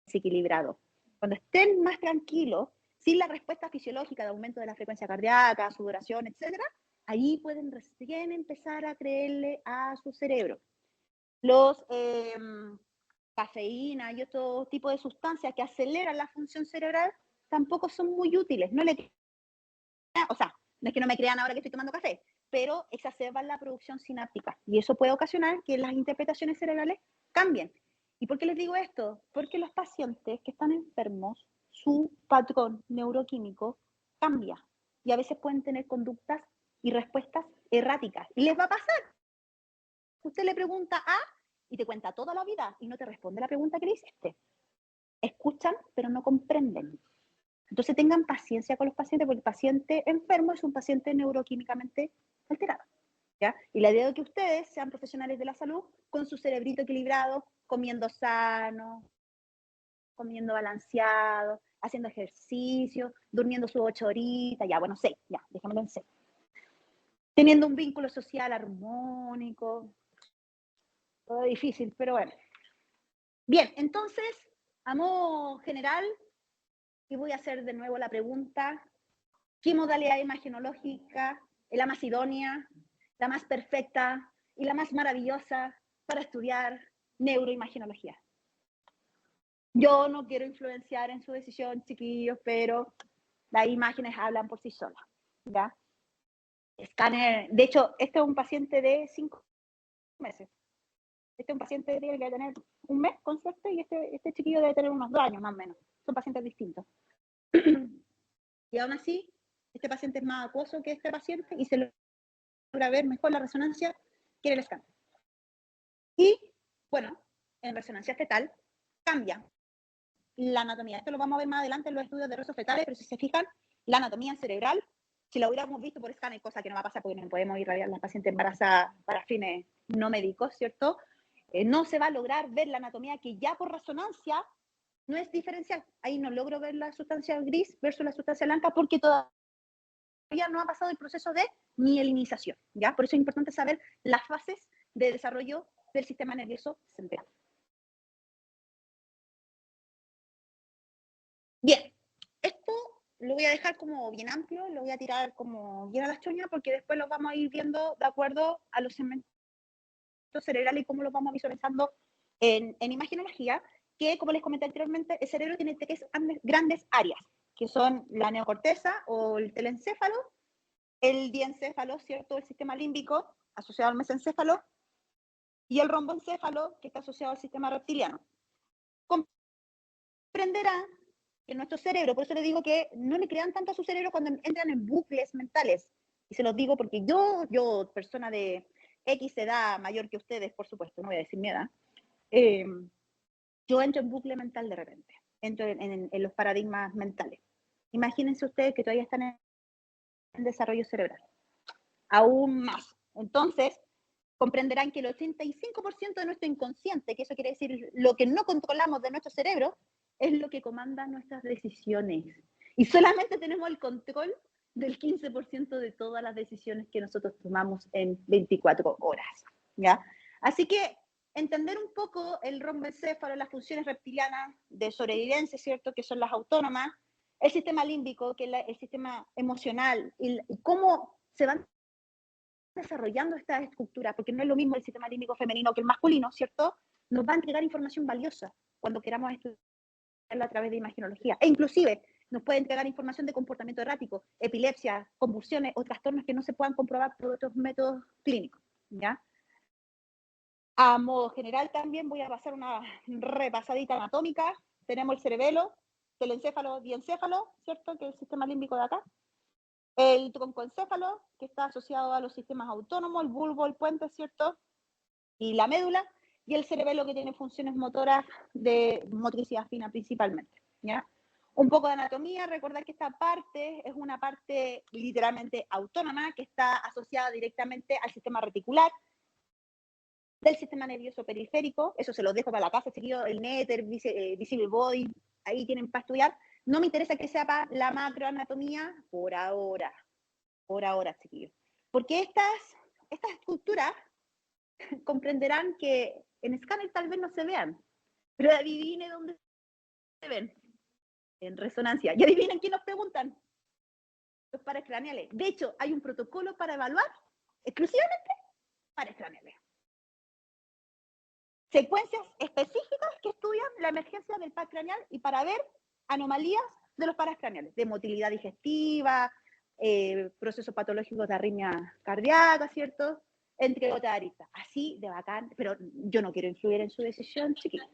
desequilibrado. Cuando estén más tranquilos, sin la respuesta fisiológica de aumento de la frecuencia cardíaca, sudoración, etcétera, ahí pueden recién empezar a creerle a su cerebro. Los cafeína y otro tipo de sustancias que aceleran la función cerebral tampoco son muy útiles. No le, o sea, no es que no me crean ahora que estoy tomando café, pero exacerban la producción sináptica y eso puede ocasionar que las interpretaciones cerebrales cambien. ¿Y por qué les digo esto? Porque los pacientes que están enfermos, su patrón neuroquímico cambia y a veces pueden tener conductas y respuestas erráticas. Y les va a pasar. Usted le pregunta A y te cuenta toda la vida y no te responde la pregunta que le hiciste. Escuchan, pero no comprenden. Entonces tengan paciencia con los pacientes, porque el paciente enfermo es un paciente neuroquímicamente alterado. ¿Ya? Y la idea es que ustedes sean profesionales de la salud con su cerebrito equilibrado, comiendo sano, comiendo balanceado, haciendo ejercicio, durmiendo sus 8 horitas, ya, bueno, 6, ya, dejémoslo en 6. Teniendo un vínculo social armónico, todo difícil, pero bueno. Bien, entonces, a modo general, y voy a hacer de nuevo la pregunta, ¿qué modalidad imagenológica es la más idónea, la más perfecta y la más maravillosa para estudiar neuroimagenología? Yo no quiero influenciar en su decisión, chiquillos, pero las imágenes hablan por sí solas, ¿ya? Escáner, de hecho, este es un paciente de 5 meses. Este es un paciente que debe tener 1 mes, con suerte, y este chiquillo debe tener unos 2 años, más o menos. Son pacientes distintos. Y aún así, este paciente es más acuoso que este paciente y se logra ver mejor la resonancia que en el escáner. Y, bueno, en resonancia fetal cambia la anatomía. Esto lo vamos a ver más adelante en los estudios de rezos fetales, pero si se fijan, la anatomía cerebral, si la hubiéramos visto por escáner, cosa que no va a pasar porque no podemos irradiar a la paciente embarazada para fines no médicos, ¿cierto? No se va a lograr ver la anatomía que ya por resonancia no es diferencial. Ahí no logro ver la sustancia gris versus la sustancia blanca porque todavía no ha pasado el proceso de mielinización, ¿ya? Por eso es importante saber las fases de desarrollo del sistema nervioso central. Bien, esto lo voy a dejar como bien amplio, lo voy a tirar como bien a las choñas porque después lo vamos a ir viendo de acuerdo a los segmentos cerebrales y cómo los vamos visualizando en imagenología, que como les comenté anteriormente, el cerebro tiene 3 grandes áreas, que son la neocorteza o el telencéfalo, el diencéfalo, ¿cierto? El sistema límbico asociado al mesencéfalo y el romboencéfalo que está asociado al sistema reptiliano. Comprenderá que nuestro cerebro, por eso les digo que no le crean tanto a su cerebro cuando entran en bucles mentales. Y se los digo porque yo persona de X edad mayor que ustedes, por supuesto, no voy a decir mi edad, yo entro en bucle mental de repente, entro en los paradigmas mentales. Imagínense ustedes que todavía están en desarrollo cerebral. Aún más. Entonces, comprenderán que el 85% de nuestro inconsciente, que eso quiere decir lo que no controlamos de nuestro cerebro, es lo que comanda nuestras decisiones. Y solamente tenemos el control del 15% de todas las decisiones que nosotros tomamos en 24 horas. ¿Ya? Así que entender un poco el romboencéfalo, las funciones reptilianas de sobrevivencia, ¿cierto? Que son las autónomas, el sistema límbico, que es el sistema emocional, y cómo se van desarrollando esta estructura, porque no es lo mismo el sistema límbico femenino que el masculino, ¿cierto? Nos va a entregar información valiosa cuando queramos estudiarla a través de imagenología. E inclusive nos puede entregar información de comportamiento errático, epilepsia, convulsiones o trastornos que no se puedan comprobar por otros métodos clínicos, ¿ya? A modo general también voy a pasar una repasadita anatómica. Tenemos el cerebelo, telencéfalo, diencéfalo, ¿cierto? Que es el sistema límbico de acá. El troncoencéfalo, que está asociado a los sistemas autónomos, el bulbo, el puente, ¿cierto? Y la médula, y el cerebelo que tiene funciones motoras de motricidad fina principalmente, ¿ya? Un poco de anatomía, recordar que esta parte es una parte literalmente autónoma que está asociada directamente al sistema reticular, del sistema nervioso periférico, eso se los dejo para la casa, seguido el Nether, Visible Body, ahí tienen para estudiar. No me interesa que sea para la macroanatomía por ahora, chiquillos. Porque estas estructuras comprenderán que en escáner tal vez no se vean, pero adivine dónde se ven, en resonancia. Y adivinen quién nos preguntan, los paracraneales. De hecho, hay un protocolo para evaluar exclusivamente paracraneales. Secuencias específicas que estudian la emergencia del par craneal y para ver anomalías de los paras craneales, de motilidad digestiva, procesos patológicos de arritmia cardíaca, ¿cierto? Entre otras aristas. Así de bacán, pero yo no quiero influir en su decisión, chiquillos.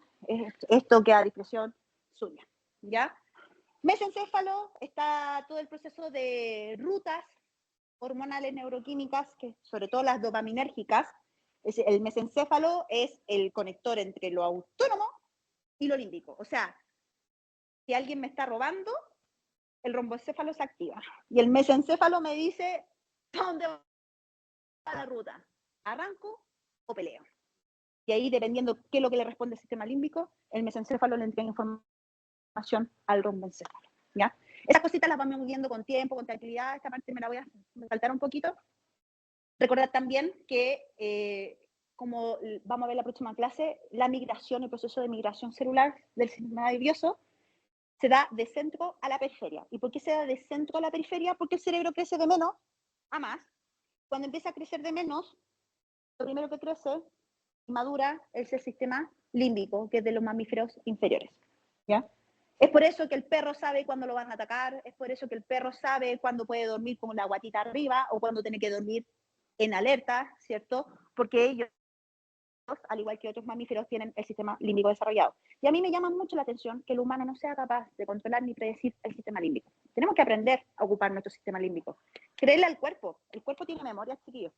Esto queda a discreción suya, ¿ya? Mesencéfalo está todo el proceso de rutas hormonales neuroquímicas, que sobre todo las dopaminérgicas. El mesencéfalo es el conector entre lo autónomo y lo límbico. O sea, si alguien me está robando, el romboencéfalo se activa. Y el mesencéfalo me dice, ¿dónde va la ruta? ¿Arranco o peleo? Y ahí, dependiendo qué es lo que le responde el sistema límbico, el mesencéfalo le entrega información al romboencéfalo, ¿ya? Esas cositas las vamos viendo con tiempo, con tranquilidad. Esta parte me la voy a saltar un poquito. Recordar también que, como vamos a ver en la próxima clase, la migración, el proceso de migración celular del sistema nervioso se da de centro a la periferia. ¿Y por qué se da de centro a la periferia? Porque el cerebro crece de menos a más. Cuando empieza a crecer de menos, lo primero que crece y madura es el sistema límbico, que es de los mamíferos inferiores, ¿ya? Es por eso que el perro sabe cuándo lo van a atacar, es por eso que el perro sabe cuándo puede dormir con la guatita arriba o cuándo tiene que dormir en alerta, ¿cierto? Porque ellos, al igual que otros mamíferos, tienen el sistema límbico desarrollado. Y a mí me llama mucho la atención que el humano no sea capaz de controlar ni predecir el sistema límbico. Tenemos que aprender a ocupar nuestro sistema límbico. Creerle al cuerpo. El cuerpo tiene memoria, chiquillos.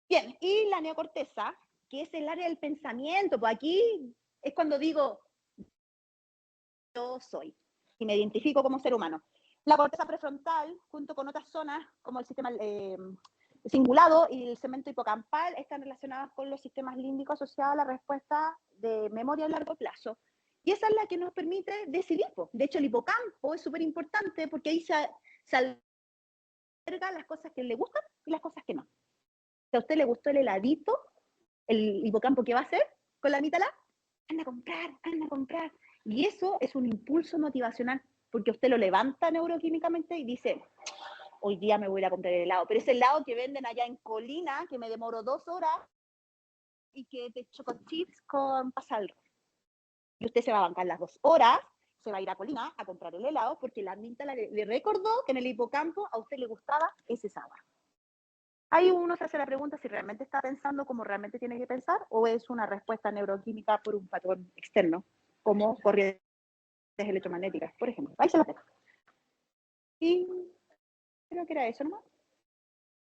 Bien, y la neocorteza, que es el área del pensamiento, pues aquí es cuando digo, yo soy, y me identifico como ser humano. La corteza prefrontal, junto con otras zonas, como el sistema cingulado y el segmento hipocampal, están relacionadas con los sistemas límbicos asociados a la respuesta de memoria a largo plazo. Y esa es la que nos permite decidir. De hecho, el hipocampo es súper importante porque ahí se albergan las cosas que le gustan y las cosas que no. Si a usted le gustó el heladito, el hipocampo, ¿qué va a hacer con la amígdala? Anda a comprar, anda a comprar. Y eso es un impulso motivacional, porque usted lo levanta neuroquímicamente y dice, hoy día me voy a ir a comprar el helado. Pero ese helado que venden allá en Colina, que me demoro 2 horas, y que te choco chips con pasal. Y usted se va a bancar las 2 horas, se va a ir a Colina a comprar el helado, porque la amígdala le recordó que en el hipocampo a usted le gustaba ese sabor. Ahí uno se hace la pregunta si realmente está pensando como realmente tiene que pensar o es una respuesta neuroquímica por un patrón externo, como corrientes electromagnéticas, por ejemplo. Ahí se la dejo. Y creo que era eso nomás.